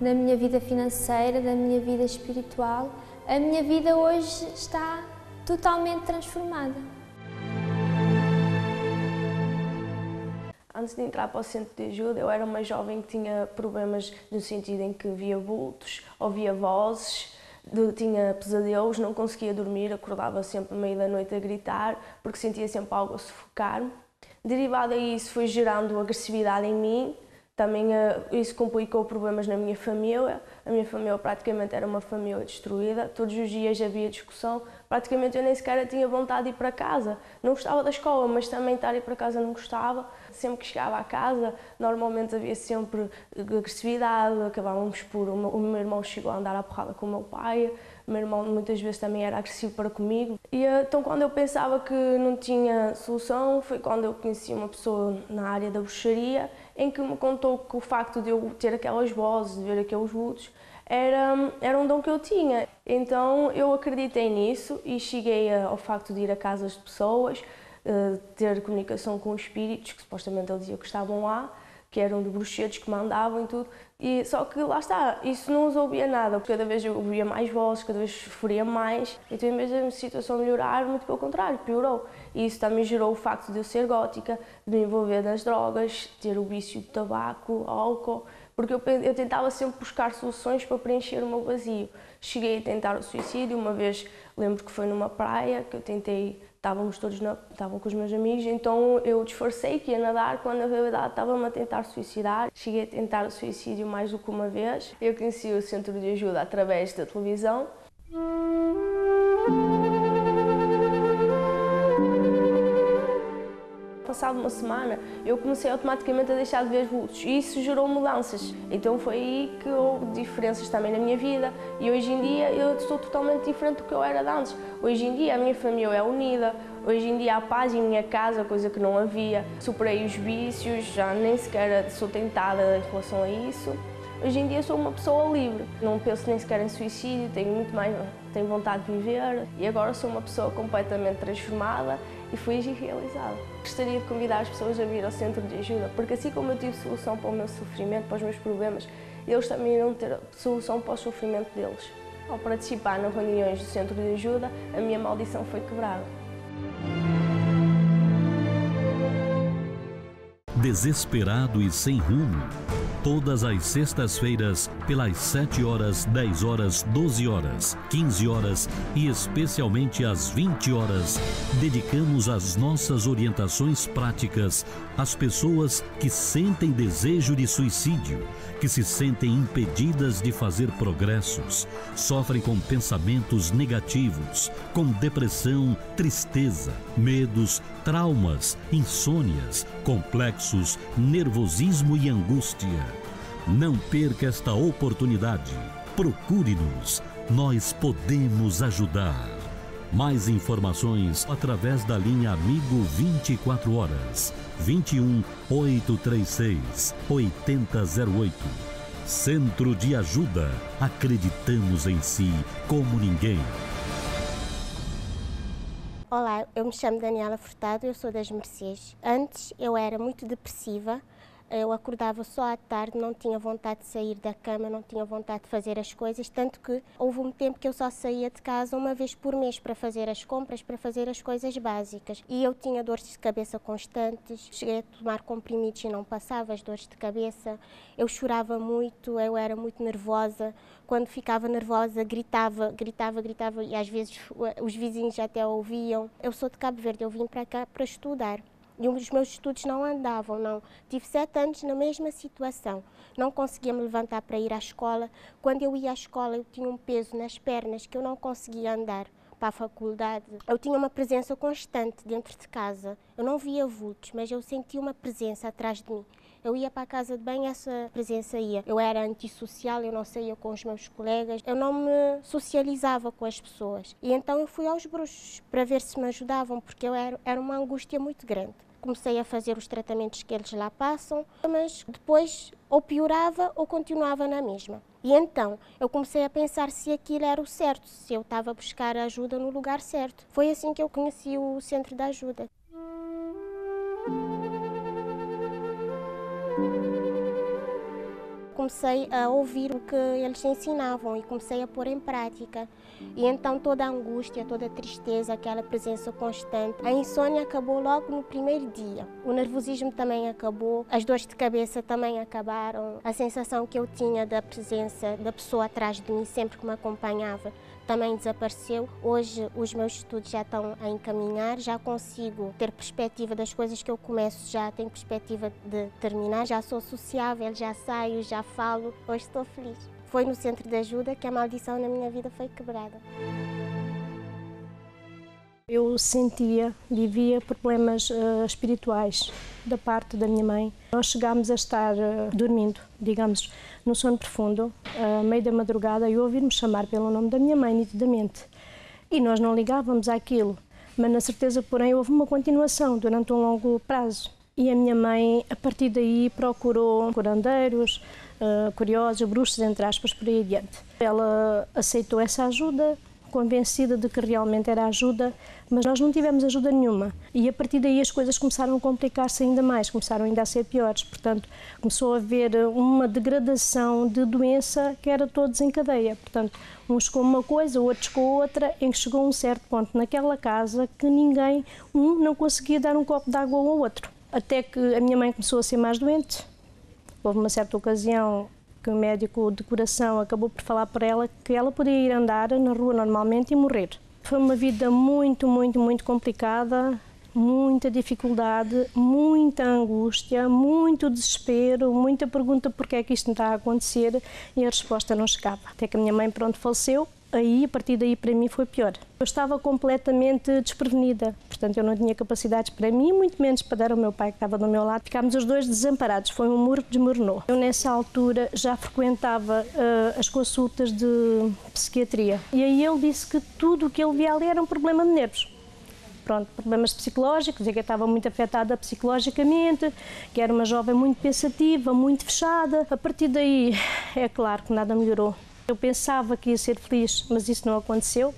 na minha vida financeira, na minha vida espiritual. A minha vida hoje está totalmente transformada. Antes de entrar para o Centro de Ajuda, eu era uma jovem que tinha problemas no sentido em que via vultos, ouvia vozes, tinha pesadelos, não conseguia dormir, acordava sempre no meio da noite a gritar, porque sentia sempre algo a sufocar-me. Derivado a isso, foi gerando agressividade em mim. Também isso complicou problemas na minha família. A minha família praticamente era uma família destruída. Todos os dias havia discussão. Praticamente eu nem sequer tinha vontade de ir para casa. Não gostava da escola, mas também estar a ir para casa não gostava. Sempre que chegava à casa, normalmente havia sempre agressividade. Acabávamos por... O meu irmão chegou a andar à porrada com o meu pai. O meu irmão muitas vezes também era agressivo para comigo. E então quando eu pensava que não tinha solução, foi quando eu conheci uma pessoa na área da bruxaria, em que me contou que o facto de eu ter aquelas vozes, de ver aqueles vultos, era um dom que eu tinha. Então eu acreditei nisso e cheguei ao facto de ir a casas de pessoas, ter comunicação com espíritos, que supostamente ele dizia que estavam lá, que eram de bruxedos que mandavam e tudo. E só que lá está, isso não resolvia nada. Cada vez eu ouvia mais vozes, cada vez sofria mais. Então em vez da situação melhorar, muito pelo contrário, piorou. E isso também gerou o facto de eu ser gótica, de me envolver nas drogas, ter o vício de tabaco, álcool, porque eu tentava sempre buscar soluções para preencher o meu vazio. Cheguei a tentar o suicídio, uma vez lembro que foi numa praia, que eu tentei estavam com os meus amigos, então eu disfarcei que ia nadar, quando na verdade estava-me a tentar suicidar. Cheguei a tentar o suicídio mais do que uma vez. Eu conheci o centro de ajuda através da televisão. Passado uma semana, eu comecei automaticamente a deixar de ver vultos e isso gerou mudanças. Então foi aí que houve diferenças também na minha vida e hoje em dia eu estou totalmente diferente do que eu era de antes. Hoje em dia a minha família é unida, hoje em dia há paz em minha casa, coisa que não havia. Superei os vícios, já nem sequer sou tentada em relação a isso. Hoje em dia sou uma pessoa livre, não penso nem sequer em suicídio, tenho vontade de viver e agora sou uma pessoa completamente transformada e feliz e realizada. Gostaria de convidar as pessoas a vir ao centro de ajuda, porque assim como eu tive solução para o meu sofrimento, para os meus problemas, eles também irão ter solução para o sofrimento deles. Ao participar nas reuniões do centro de ajuda, a minha maldição foi quebrada. Desesperado e sem rumo, todas as sextas-feiras, pelas 7 horas, 10 horas, 12 horas, 15 horas e especialmente às 20 horas, dedicamos as nossas orientações práticas às pessoas que sentem desejo de suicídio, que se sentem impedidas de fazer progressos, sofrem com pensamentos negativos, com depressão, tristeza, medos, traumas, insônias, complexos, nervosismo e angústia. Não perca esta oportunidade. Procure-nos. Nós podemos ajudar. Mais informações através da linha Amigo 24 horas. 21 836 8008. Centro de Ajuda. Acreditamos em si como ninguém. Olá, eu me chamo Daniela Furtado, eu sou das Mercês. Antes eu era muito depressiva, eu acordava só à tarde, não tinha vontade de sair da cama, não tinha vontade de fazer as coisas, tanto que houve um tempo que eu só saía de casa uma vez por mês para fazer as compras, para fazer as coisas básicas. E eu tinha dores de cabeça constantes, cheguei a tomar comprimidos e não passava as dores de cabeça. Eu chorava muito, eu era muito nervosa. Quando ficava nervosa, gritava e às vezes os vizinhos até ouviam. Eu sou de Cabo Verde, eu vim para cá para estudar. E os meus estudos não andavam, não. Tive 7 anos na mesma situação. Não conseguia me levantar para ir à escola. Quando eu ia à escola, eu tinha um peso nas pernas que eu não conseguia andar para a faculdade. Eu tinha uma presença constante dentro de casa. Eu não via vultos, mas eu sentia uma presença atrás de mim. Eu ia para a casa de banho, essa presença ia. Eu era antissocial, eu não saía com os meus colegas, eu não me socializava com as pessoas. E então eu fui aos bruxos para ver se me ajudavam, porque era uma angústia muito grande. Comecei a fazer os tratamentos que eles lá passam, mas depois ou piorava ou continuava na mesma. E então eu comecei a pensar se aquilo era o certo, se eu estava a buscar ajuda no lugar certo. Foi assim que eu conheci o Centro de Ajuda. Comecei a ouvir o que eles ensinavam e comecei a pôr em prática. E então toda a angústia, toda a tristeza, aquela presença constante, a insônia acabou logo no primeiro dia. O nervosismo também acabou, as dores de cabeça também acabaram. A sensação que eu tinha da presença da pessoa atrás de mim, sempre que me acompanhava, também desapareceu. Hoje os meus estudos já estão a encaminhar, já consigo ter perspectiva das coisas que eu começo, já tenho perspectiva de terminar, já sou sociável, já saio, já falo, hoje estou feliz. Foi no Centro de Ajuda que a maldição na minha vida foi quebrada. Eu vivia problemas espirituais da parte da minha mãe. Nós chegámos a estar dormindo, digamos, no sono profundo, a meio da madrugada, e ouvi-me chamar pelo nome da minha mãe, nitidamente. E nós não ligávamos àquilo, mas na certeza, porém, houve uma continuação durante um longo prazo. E a minha mãe, a partir daí, procurou curandeiros, curiosos, bruxos, entre aspas, por aí adiante. Ela aceitou essa ajuda, convencida de que realmente era ajuda, mas nós não tivemos ajuda nenhuma. E a partir daí as coisas começaram a complicar-se ainda mais, começaram ainda a ser piores. Portanto, começou a haver uma degradação de doença que era todos em cadeia. Portanto, uns com uma coisa, outros com outra, em que chegou a um certo ponto naquela casa que não conseguia dar um copo de água ao outro. Até que a minha mãe começou a ser mais doente. Houve uma certa ocasião que o médico de coração acabou por falar para ela que ela podia ir andar na rua normalmente e morrer. Foi uma vida muito, muito, muito complicada, muita dificuldade, muita angústia, muito desespero, muita pergunta porque é que isto me está a acontecer e a resposta não chegava. Até que a minha mãe, pronto, faleceu. Aí, a partir daí, para mim foi pior. Eu estava completamente desprevenida, portanto eu não tinha capacidades para mim, muito menos para dar ao meu pai que estava do meu lado. Ficámos os dois desamparados, foi um muro que desmoronou. Eu nessa altura já frequentava as consultas de psiquiatria e aí ele disse que tudo o que ele via ali era um problema de nervos. Pronto, problemas psicológicos, e que eu estava muito afetada psicologicamente, que era uma jovem muito pensativa, muito fechada. A partir daí, é claro que nada melhorou. Eu pensava que ia ser feliz, mas isso não aconteceu.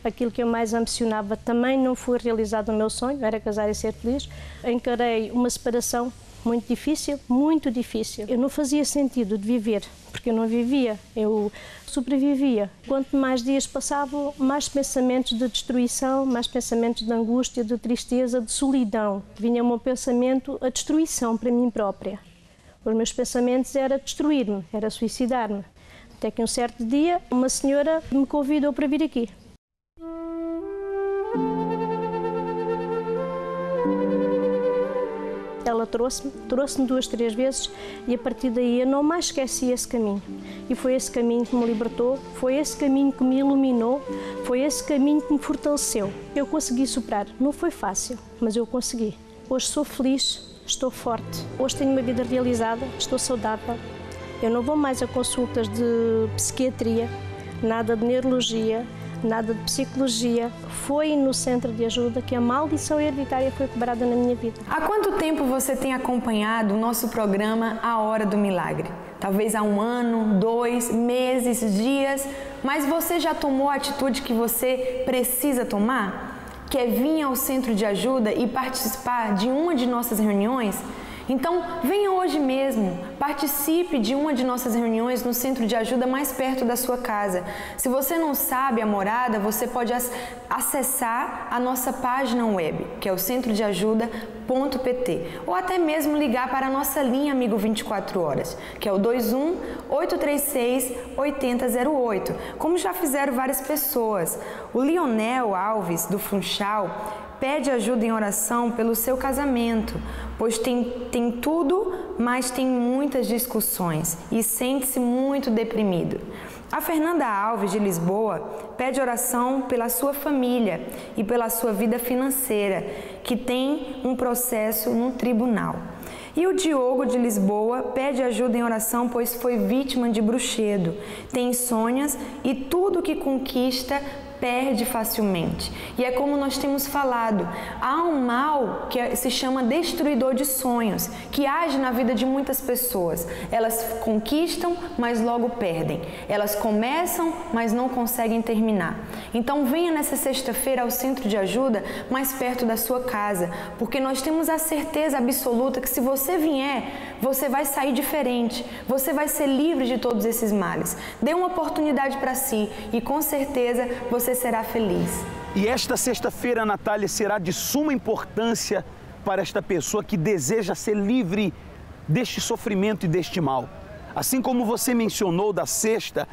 Aquilo que eu mais ambicionava também não foi realizado no meu sonho, era casar e ser feliz. Encarei uma separação muito difícil, muito difícil. Eu não fazia sentido de viver, porque eu não vivia, eu sobrevivia. Quanto mais dias passavam, mais pensamentos de destruição, mais pensamentos de angústia, de tristeza, de solidão. Vinha o meu pensamento, a destruição para mim própria. Os meus pensamentos era destruir-me, era suicidar-me. Até que um certo dia, uma senhora me convidou para vir aqui. Ela trouxe-me 2, 3 vezes e a partir daí eu não mais esqueci esse caminho. E foi esse caminho que me libertou, foi esse caminho que me iluminou, foi esse caminho que me fortaleceu. Eu consegui superar, não foi fácil, mas eu consegui. Hoje sou feliz, estou forte, hoje tenho uma vida realizada, estou saudável. Eu não vou mais a consultas de psiquiatria, nada de neurologia, nada de psicologia. Foi no centro de ajuda que a maldição hereditária foi quebrada na minha vida. Há quanto tempo você tem acompanhado o nosso programa A Hora do Milagre? Talvez há 1 ano, 2 meses, dias, mas você já tomou a atitude que você precisa tomar? Quer vir ao centro de ajuda e participar de uma de nossas reuniões? Então, venha hoje mesmo, participe de uma de nossas reuniões no centro de ajuda mais perto da sua casa. Se você não sabe a morada, você pode acessar a nossa página web, que é o centrodeajuda.pt, ou até mesmo ligar para a nossa linha Amigo 24 Horas, que é o 21-836-8008, como já fizeram várias pessoas. O Lionel Alves, do Funchal, pede ajuda em oração pelo seu casamento, pois tem tudo, mas tem muitas discussões e sente-se muito deprimido. A Fernanda Alves, de Lisboa, pede oração pela sua família e pela sua vida financeira, que tem um processo no tribunal. E o Diogo, de Lisboa, pede ajuda em oração, pois foi vítima de bruxedo, tem insônias e tudo que conquista perde facilmente. E é como nós temos falado, há um mal que se chama destruidor de sonhos, que age na vida de muitas pessoas. Elas conquistam, mas logo perdem. Elas começam, mas não conseguem terminar. Então venha nessa sexta-feira ao centro de ajuda mais perto da sua casa, porque nós temos a certeza absoluta que se você vier, você vai sair diferente, você vai ser livre de todos esses males. Dê uma oportunidade para si e com certeza você será feliz. E esta sexta-feira, Natália, será de suma importância para esta pessoa que deseja ser livre deste sofrimento e deste mal. Assim como você mencionou da sexta,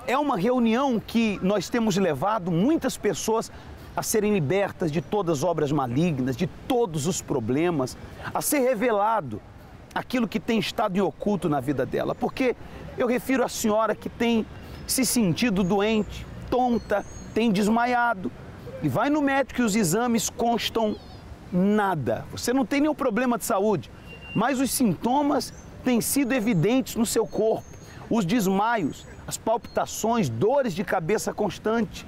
é uma reunião que nós temos levado muitas pessoas a serem libertas de todas as obras malignas, de todos os problemas, a ser revelado aquilo que tem estado em oculto na vida dela. Porque eu refiro à senhora que tem se sentido doente, tonta, tem desmaiado e vai no médico e os exames constam nada. Você não tem nenhum problema de saúde, mas os sintomas têm sido evidentes no seu corpo. Os desmaios, as palpitações, dores de cabeça constante.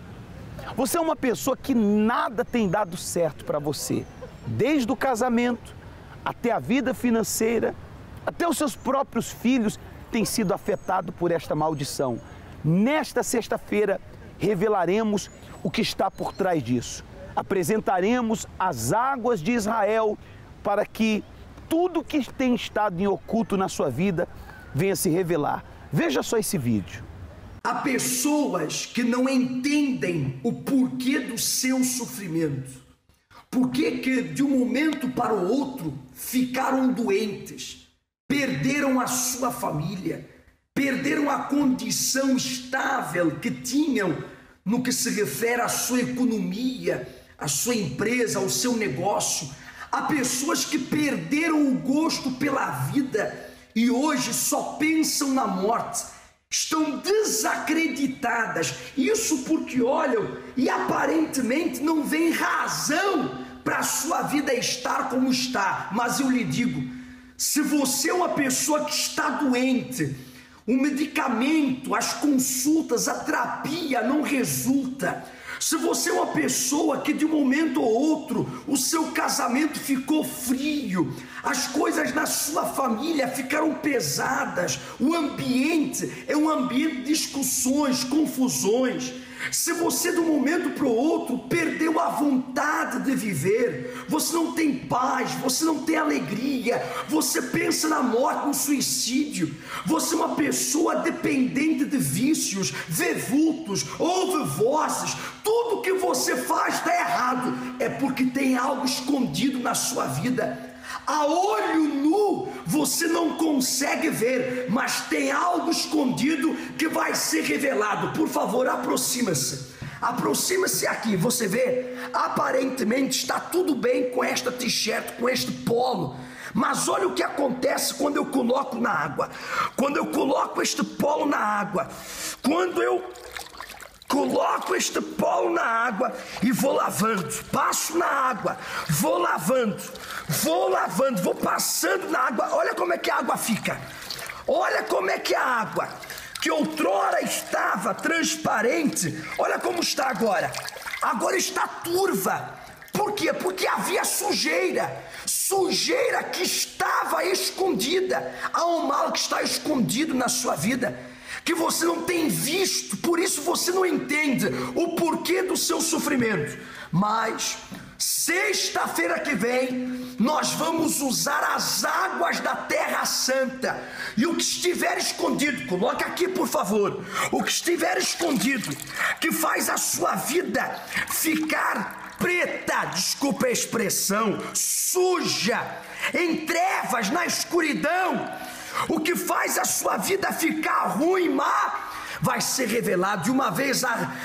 Você é uma pessoa que nada tem dado certo para você, desde o casamento até a vida financeira, até os seus próprios filhos têm sido afetados por esta maldição. Nesta sexta-feira, revelaremos o que está por trás disso. Apresentaremos as águas de Israel para que tudo que tem estado em oculto na sua vida venha se revelar. Veja só esse vídeo. Há pessoas que não entendem o porquê do seu sofrimento. Por que de um momento para o outro ficaram doentes, perderam a sua família, perderam a condição estável que tinham no que se refere à sua economia, à sua empresa, ao seu negócio. Há pessoas que perderam o gosto pela vida e hoje só pensam na morte. Estão desacreditadas. Isso porque olham e aparentemente não vem razão para a sua vida estar como está. Mas eu lhe digo, se você é uma pessoa que está doente, o medicamento, as consultas, a terapia não resulta. Se você é uma pessoa que de um momento ou outro o seu casamento ficou frio, as coisas na sua família ficaram pesadas, o ambiente é um ambiente de discussões, confusões. Se você de um momento para o outro perdeu a vontade de viver, você não tem paz, você não tem alegria, você pensa na morte, no suicídio, você é uma pessoa dependente de vícios, vê vultos, ouve vozes, tudo que você faz está errado, é porque tem algo escondido na sua vida. A olho nu você não consegue ver, mas tem algo escondido que vai ser revelado. Por favor, aproxima-se. Aproxima-se aqui. Você vê, aparentemente está tudo bem com esta t-shirt, com este polo. Mas olha o que acontece quando eu coloco na água. Quando eu coloco este polo na água. Quando eu coloco este polo na água e vou lavando, passo na água, vou lavando, vou passando na água. Olha como é que a água fica. Olha como é que a água, que outrora estava transparente, olha como está agora. Agora está turva. Por quê? Porque havia sujeira. Sujeira que estava escondida. Há um mal que está escondido na sua vida, que você não tem visto, por isso você não entende o porquê do seu sofrimento. Mas sexta-feira que vem nós vamos usar as águas da Terra Santa, e o que estiver escondido, coloca aqui por favor, o que estiver escondido, que faz a sua vida ficar preta, desculpa a expressão, suja, em trevas, na escuridão, o que faz a sua vida ficar ruim, má, vai ser revelado, e uma vez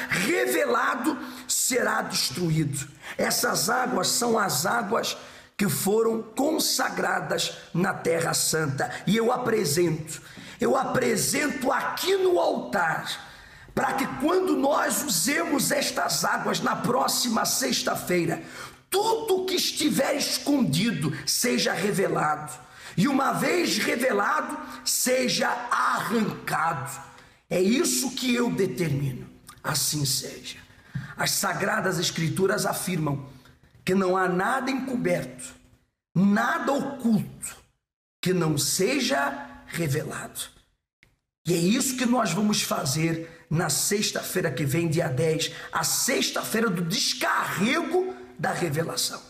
revelado, será destruído. Essas águas são as águas que foram consagradas na Terra Santa, e eu apresento aqui no altar, para que quando nós usemos estas águas na próxima sexta-feira, tudo que estiver escondido seja revelado, e uma vez revelado, seja arrancado. É isso que eu determino, assim seja. As Sagradas Escrituras afirmam que não há nada encoberto, nada oculto, que não seja revelado. E é isso que nós vamos fazer na sexta-feira que vem, dia 10, a sexta-feira do descarrego da revelação.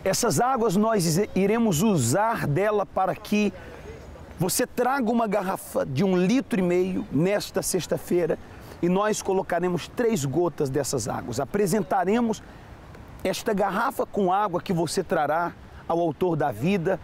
Essas águas nós iremos usar dela para que você traga uma garrafa de 1,5 litro nesta sexta-feira, e nós colocaremos 3 gotas dessas águas. Apresentaremos esta garrafa com água que você trará ao Autor da vida,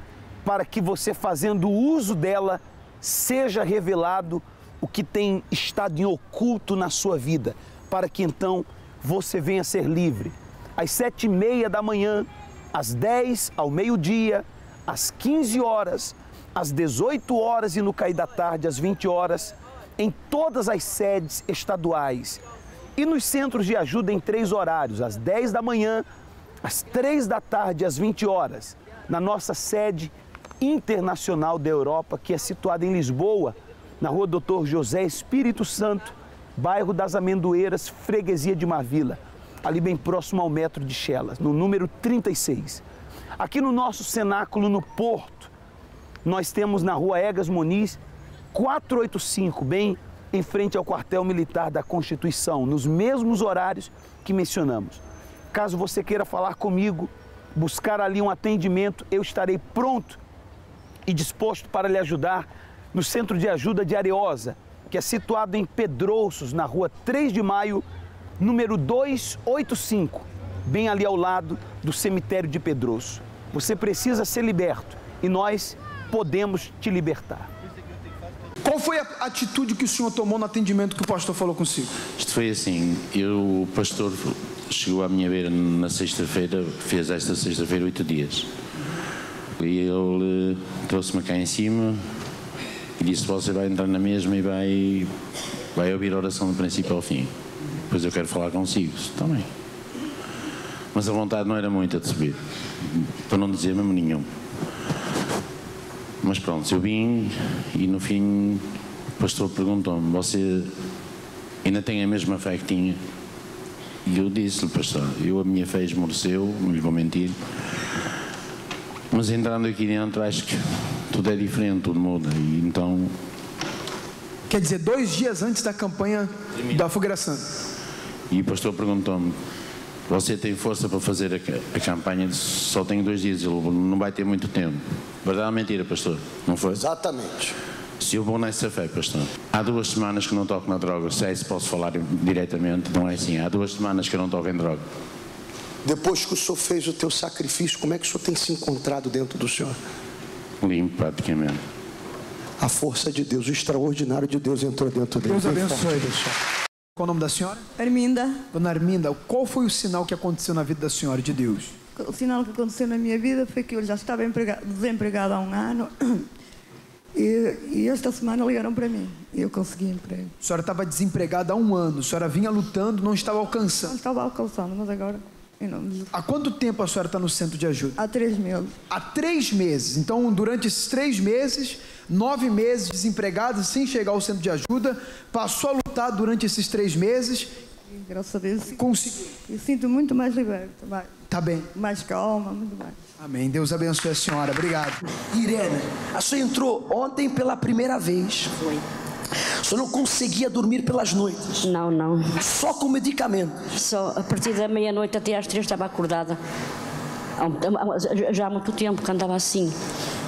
para que você, fazendo uso dela, seja revelado o que tem estado em oculto na sua vida, para que então você venha ser livre. Às 7h30 da manhã, às 10, ao meio-dia, às 15 horas, às 18 horas e no cair da tarde, às 20 horas, em todas as sedes estaduais. E nos centros de ajuda em 3 horários, às 10 da manhã, às 3 da tarde, às 20 horas, na nossa sede internacional da Europa, que é situada em Lisboa, na rua Dr. José Espírito Santo, bairro das Amendoeiras, freguesia de Marvila, ali bem próximo ao metro de Chelas, no número 36. Aqui no nosso cenáculo no Porto, nós temos na rua Egas Moniz, 485, bem em frente ao quartel militar da Constituição, nos mesmos horários que mencionamos. Caso você queira falar comigo, buscar ali um atendimento, eu estarei pronto e disposto para lhe ajudar no Centro de Ajuda de Areosa, que é situado em Pedrouços, na rua 3 de Maio, número 285, bem ali ao lado do cemitério de Pedroço. Você precisa ser liberto e nós podemos te libertar. Qual foi a atitude que o senhor tomou no atendimento que o pastor falou consigo? Isto foi assim, o pastor chegou à minha beira na sexta-feira, fez esta sexta-feira 8 dias. E ele trouxe-me cá em cima e disse: você vai entrar na mesma e vai ouvir a oração do princípio ao fim. Depois eu quero falar consigo. Também. Mas a vontade não era muita de subir, para não dizer mesmo nenhum. Mas pronto, eu vim e no fim o pastor perguntou-me: você ainda tem a mesma fé que tinha? E eu disse-lhe: pastor, a minha fé esmoreceu, não lhe vou mentir, mas entrando aqui dentro acho que tudo é diferente, tudo muda. E então... Quer dizer, 2 dias antes da campanha da Fogueira Santa. E o pastor perguntou-me: você tem força para fazer a campanha? Só tenho 2 dias, ele não vai ter muito tempo. Verdade ou mentira, pastor? Não foi? Exatamente. Se eu vou nessa fé, pastor, há 2 semanas que não toco na droga. Se posso falar diretamente, não é assim. Há 2 semanas que eu não toco em droga. Depois que o senhor fez o teu sacrifício, como é que o senhor tem se encontrado dentro do senhor? Limpo, praticamente. A força de Deus, o extraordinário de Deus entrou dentro dele. Deus abençoe, pessoal. Qual o nome da senhora? Arminda. Dona Arminda, qual foi o sinal que aconteceu na vida da senhora de Deus? O sinal que aconteceu na minha vida foi que eu já estava desempregada há 1 ano e esta semana ligaram para mim e eu consegui emprego. A senhora estava desempregada há 1 ano, a senhora vinha lutando, não estava alcançando. Não estava alcançando, mas agora... Há quanto tempo a senhora está no centro de ajuda? Há 3 meses. Há 3 meses. Então, durante esses 3 meses, 9 meses desempregada, sem chegar ao centro de ajuda, passou a lutar durante esses 3 meses. E, graças a Deus, conseguiu. Eu sinto muito mais liberta. Tá bem. Mais calma, muito mais. Amém. Deus abençoe a senhora. Obrigado. Irene, a senhora entrou ontem pela primeira vez. Foi. O senhor não conseguia dormir pelas noites? Não. Só com medicamento? Só a partir da meia-noite até às 3 estava acordada. Já há muito tempo que andava assim.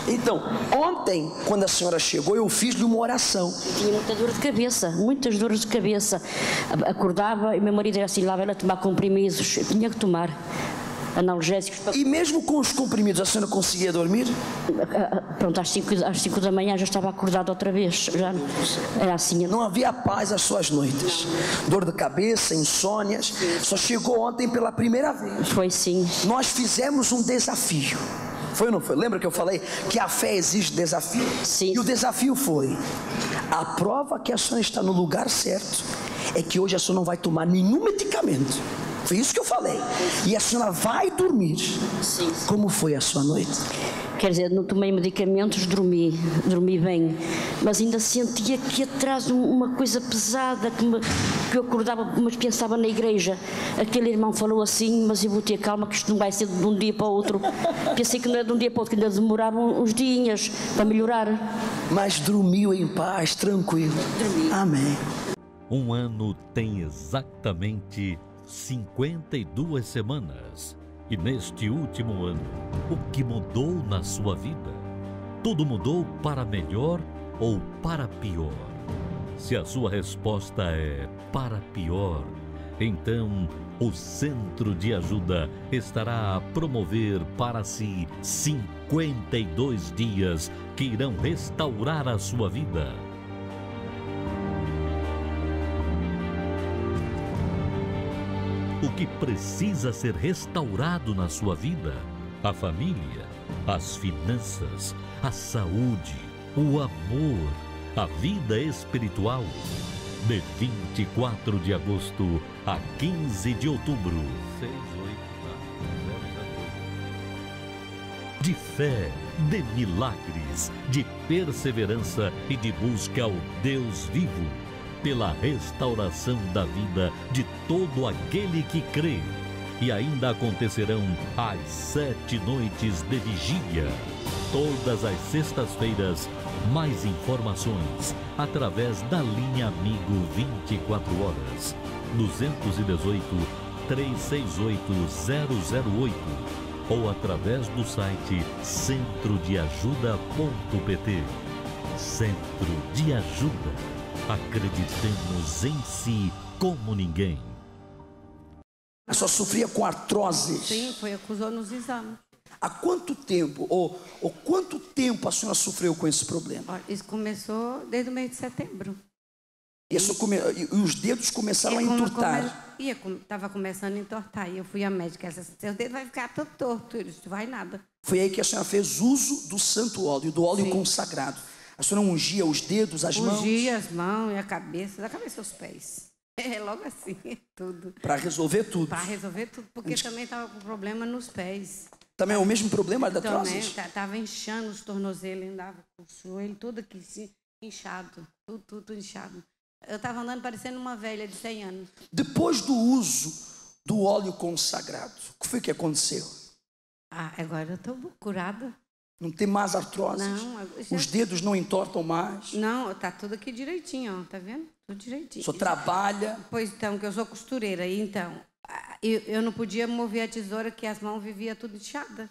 Então, ontem, quando a senhora chegou, eu fiz-lhe uma oração. Tinha muita dor de cabeça, muitas dores de cabeça. Acordava e meu marido era assim, lá vai ela tomar comprimidos. Eu tinha que tomar analgésicos. E mesmo com os comprimidos, a senhora conseguia dormir? Pronto, às 5 da manhã já estava acordada outra vez. Já era assim. Não havia paz às suas noites. Dor de cabeça, insônias. Só chegou ontem pela primeira vez. Foi sim. Nós fizemos um desafio. Foi ou não foi? Lembra que eu falei que a fé exige desafio? Sim. E o desafio foi: a prova que a senhora está no lugar certo é que hoje a senhora não vai tomar nenhum medicamento. Foi isso que eu falei. E a senhora vai dormir. Sim. Como foi a sua noite? Quer dizer, não tomei medicamentos, dormi bem, mas ainda sentia aqui atrás uma coisa pesada que eu acordava, mas pensava na igreja. Aquele irmão falou assim, mas eu vou ter calma que isto não vai ser de um dia para o outro. Pensei que não era de um dia para o outro, que ainda demorava uns dias para melhorar. Mas dormiu em paz, tranquilo. Dormi. Amém. 1 ano tem exatamente 52 semanas. E neste último ano, o que mudou na sua vida? Tudo mudou para melhor ou para pior? Se a sua resposta é para pior, então o Centro de Ajuda estará a promover para si 52 dias que irão restaurar a sua vida. O que precisa ser restaurado na sua vida? A família, as finanças, a saúde, o amor, a vida espiritual. De 24 de agosto a 15 de outubro. De fé, de milagres, de perseverança e de busca ao Deus vivo, pela restauração da vida de todo aquele que crê. E ainda acontecerão as 7 noites de vigília, todas as sextas-feiras. Mais informações através da linha Amigo 24 horas, 218-368-008 ou através do site centrodeajuda.pt. Centro de Ajuda. Acreditemos em si como ninguém. A senhora sofria com artrose? Sim, foi acusou nos exames. Há quanto tempo, ou quanto tempo a senhora sofreu com esse problema? Olha, isso começou desde o mês de setembro. E os dedos começaram a entortar? Estava começando a entortar. E eu fui à médica. Ela disse, seu dedo vai ficar todo torto. Eu disse, não vai nada. Foi aí que a senhora fez uso do santo óleo, do óleo consagrado. A senhora ungia os dedos, as mãos? Ungia as mãos e a cabeça, da cabeça aos pés. É, logo assim, tudo. Para resolver tudo? Para resolver tudo, porque também estava com problema nos pés. Também é o mesmo problema da artrose? Também, estava inchando os tornozelos, andava com o joelho todo aqui inchado, tudo inchado. Eu estava andando parecendo uma velha de 100 anos. Depois do uso do óleo consagrado, o que foi que aconteceu? Agora eu estou curada. Não tem mais artrose? Não. Os dedos não entortam mais? Não, está tudo aqui direitinho, ó, tá vendo? Tudo direitinho. Só trabalha? Pois então, que eu sou costureira, então eu não podia mover a tesoura, que as mãos viviam tudo inchada.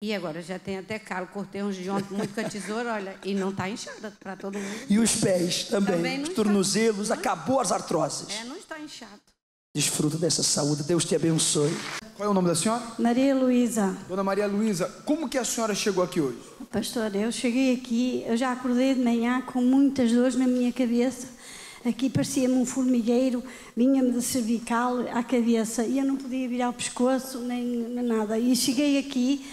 E agora já tem até calo, cortei uns juntos muito com a tesoura, olha, e não está inchada para todo mundo. E os pés também os tornozelos, acabou as artroses? Não está inchado. Desfruta dessa saúde, Deus te abençoe. Qual é o nome da senhora? Maria Luísa. Dona Maria Luísa, como que a senhora chegou aqui hoje? Pastor, eu cheguei aqui, eu já acordei de manhã com muitas dores na minha cabeça. Aqui parecia-me um formigueiro, vinha-me da cervical à cabeça e eu não podia virar o pescoço nem nada. E cheguei aqui,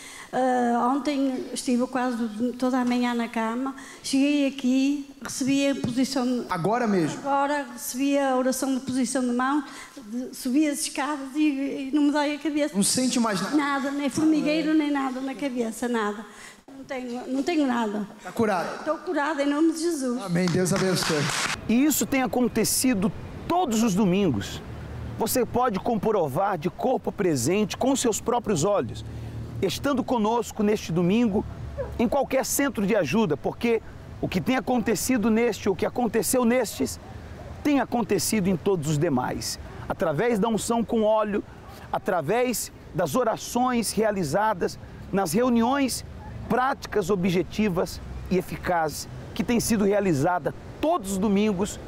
ontem estive quase toda a manhã na cama, cheguei aqui, recebi a posição... Agora mesmo? Agora recebi a oração de posição de mão, subi as escadas e não me dói a cabeça. Não sente mais nada? Nada, nem formigueiro, nem nada na cabeça, nada. Não tenho nada. Está curada? Estou curada em nome de Jesus. Amém, Deus abençoe. E isso tem acontecido todos os domingos. Você pode comprovar de corpo presente com seus próprios olhos, estando conosco neste domingo, em qualquer centro de ajuda, porque o que tem acontecido neste, o que aconteceu nestes, tem acontecido em todos os demais. Através da unção com óleo, através das orações realizadas nas reuniões práticas, objetivas e eficazes que tem sido realizada todos os domingos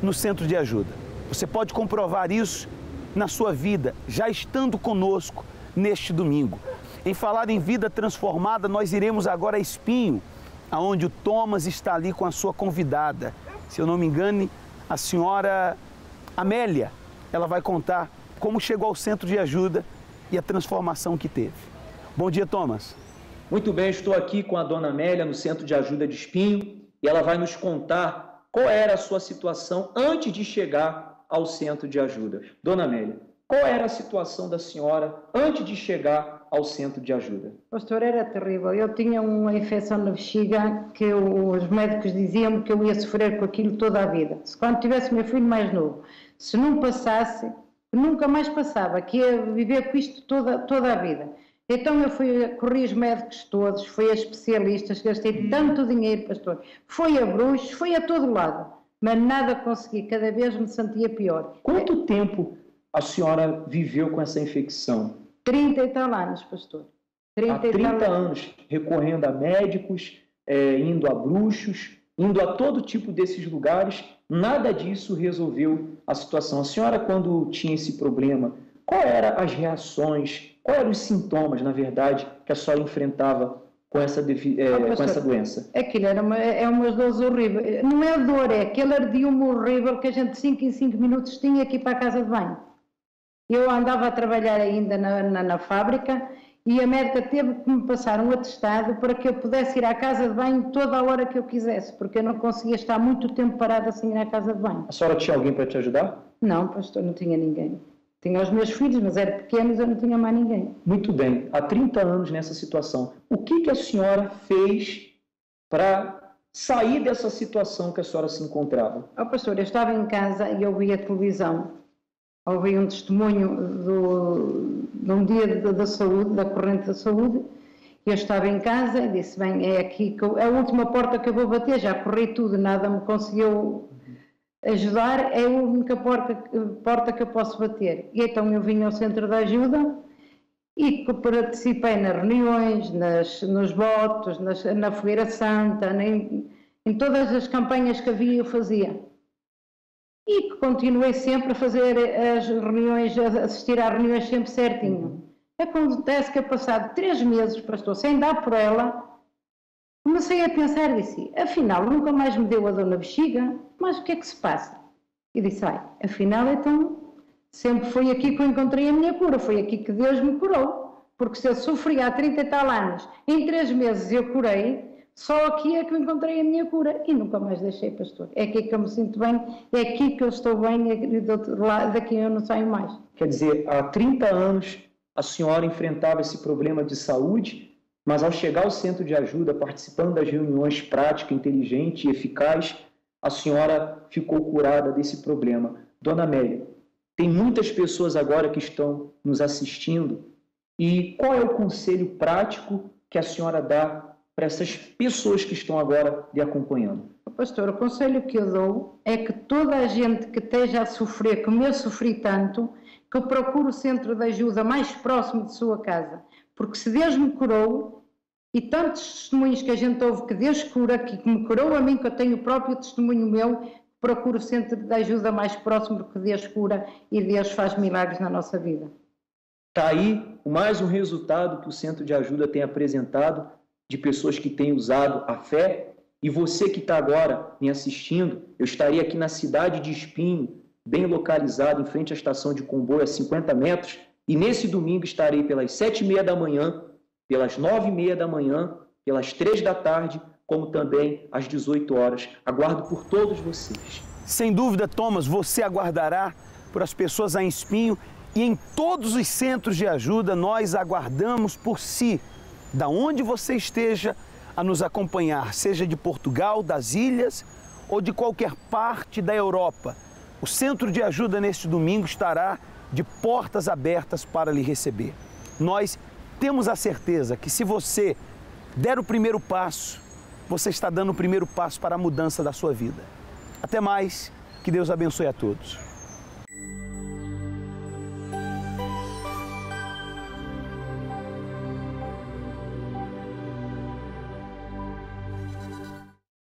no Centro de Ajuda. Você pode comprovar isso na sua vida, já estando conosco neste domingo. Em falar em vida transformada, nós iremos agora a Espinho, aonde o Thomas está ali com a sua convidada. Se eu não me engane, a senhora Amélia, ela vai contar como chegou ao Centro de Ajuda e a transformação que teve. Bom dia, Thomas. Muito bem, estou aqui com a dona Amélia no Centro de Ajuda de Espinho e ela vai nos contar qual era a sua situação antes de chegar ao Centro de Ajuda. Dona Amélia, qual era a situação da senhora antes de chegar ao Centro de Ajuda? Pastor, era terrível. Eu tinha uma infecção na bexiga que os médicos diziam que eu ia sofrer com aquilo toda a vida. Se quando tivesse meu filho mais novo, se não passasse, nunca mais passava, que ia viver com isto toda a vida. Então eu corri os médicos todos, fui a especialistas, gastei tanto dinheiro, pastor. Foi a bruxos, foi a todo lado, mas nada consegui, cada vez me sentia pior. Quanto tempo a senhora viveu com essa infecção? 30 e tal anos, pastor. 30 anos, recorrendo a médicos, indo a bruxos, indo a todo tipo desses lugares, nada disso resolveu a situação. A senhora, quando tinha esse problema, qual eram as reações, quais eram os sintomas, na verdade, que a senhora enfrentava com essa doença? Aquilo era umas dores horríveis. Não é dor, é aquele ardiume horrível que a gente de 5 em 5 minutos tinha aqui para a casa de banho. Eu andava a trabalhar ainda na fábrica e a médica teve que me passar um atestado para que eu pudesse ir à casa de banho toda a hora que eu quisesse, porque eu não conseguia estar muito tempo parada sem ir à casa de banho. A senhora tinha alguém para te ajudar? Não, pastor, não tinha ninguém. Tinha os meus filhos, mas eram pequenos, eu não tinha mais ninguém. Muito bem. Há 30 anos nessa situação. O que a senhora fez para sair dessa situação que a senhora se encontrava? Pastor, eu estava em casa e ouvi a televisão. Ouvi um testemunho de um dia da saúde, da corrente da saúde. Eu estava em casa e disse, bem, é aqui que é a última porta que eu vou bater, já corri tudo, nada me conseguiu ajudar, é a única porta que eu posso bater. E então eu vim ao Centro de Ajuda e participei nas reuniões, nos votos, na Fogueira Santa, em todas as campanhas que havia eu fazia. E continuei sempre a fazer as reuniões, a assistir às reuniões sempre certinho. Acontece que, passado 3 meses, pastor, sem dar por ela, comecei a pensar e disse, afinal, nunca mais me deu a dor na bexiga, mas o que é que se passa? E disse, afinal, então, sempre foi aqui que eu encontrei a minha cura, foi aqui que Deus me curou, porque se eu sofria há 30 e tal anos, em 3 meses eu curei, só aqui é que eu encontrei a minha cura e nunca mais deixei, pastor. É aqui que eu me sinto bem, é aqui que eu estou bem e do outro lado, daqui eu não saio mais. Quer dizer, há 30 anos a senhora enfrentava esse problema de saúde, mas ao chegar ao centro de ajuda, participando das reuniões prática, inteligente e eficaz, a senhora ficou curada desse problema. Dona Amélia, tem muitas pessoas agora que estão nos assistindo e qual é o conselho prático que a senhora dá para essas pessoas que estão agora lhe acompanhando? Pastor, o conselho que eu dou é que toda a gente que esteja a sofrer, como eu sofri tanto, que procure o centro de ajuda mais próximo de sua casa. Porque se Deus me curou, e tantos testemunhos que a gente ouve que Deus cura, que me curou a mim, que eu tenho o próprio testemunho meu, procure o centro de ajuda mais próximo, porque Deus cura e Deus faz milagres na nossa vida. Está aí mais um resultado que o centro de ajuda tem apresentado, de pessoas que têm usado a fé. E você que está agora me assistindo, eu estarei aqui na cidade de Espinho, bem localizado, em frente à estação de comboio, a 50 metros, e nesse domingo estarei pelas 7h30 da manhã, pelas 9h30 da manhã, pelas 3 da tarde, como também às 18 horas. Aguardo por todos vocês. Sem dúvida, Thomas, você aguardará por as pessoas em Espinho e em todos os centros de ajuda nós aguardamos por si, da onde você esteja a nos acompanhar, seja de Portugal, das ilhas ou de qualquer parte da Europa. O centro de ajuda neste domingo estará de portas abertas para lhe receber. Nós temos a certeza que se você der o primeiro passo, você está dando o primeiro passo para a mudança da sua vida. Até mais, que Deus abençoe a todos.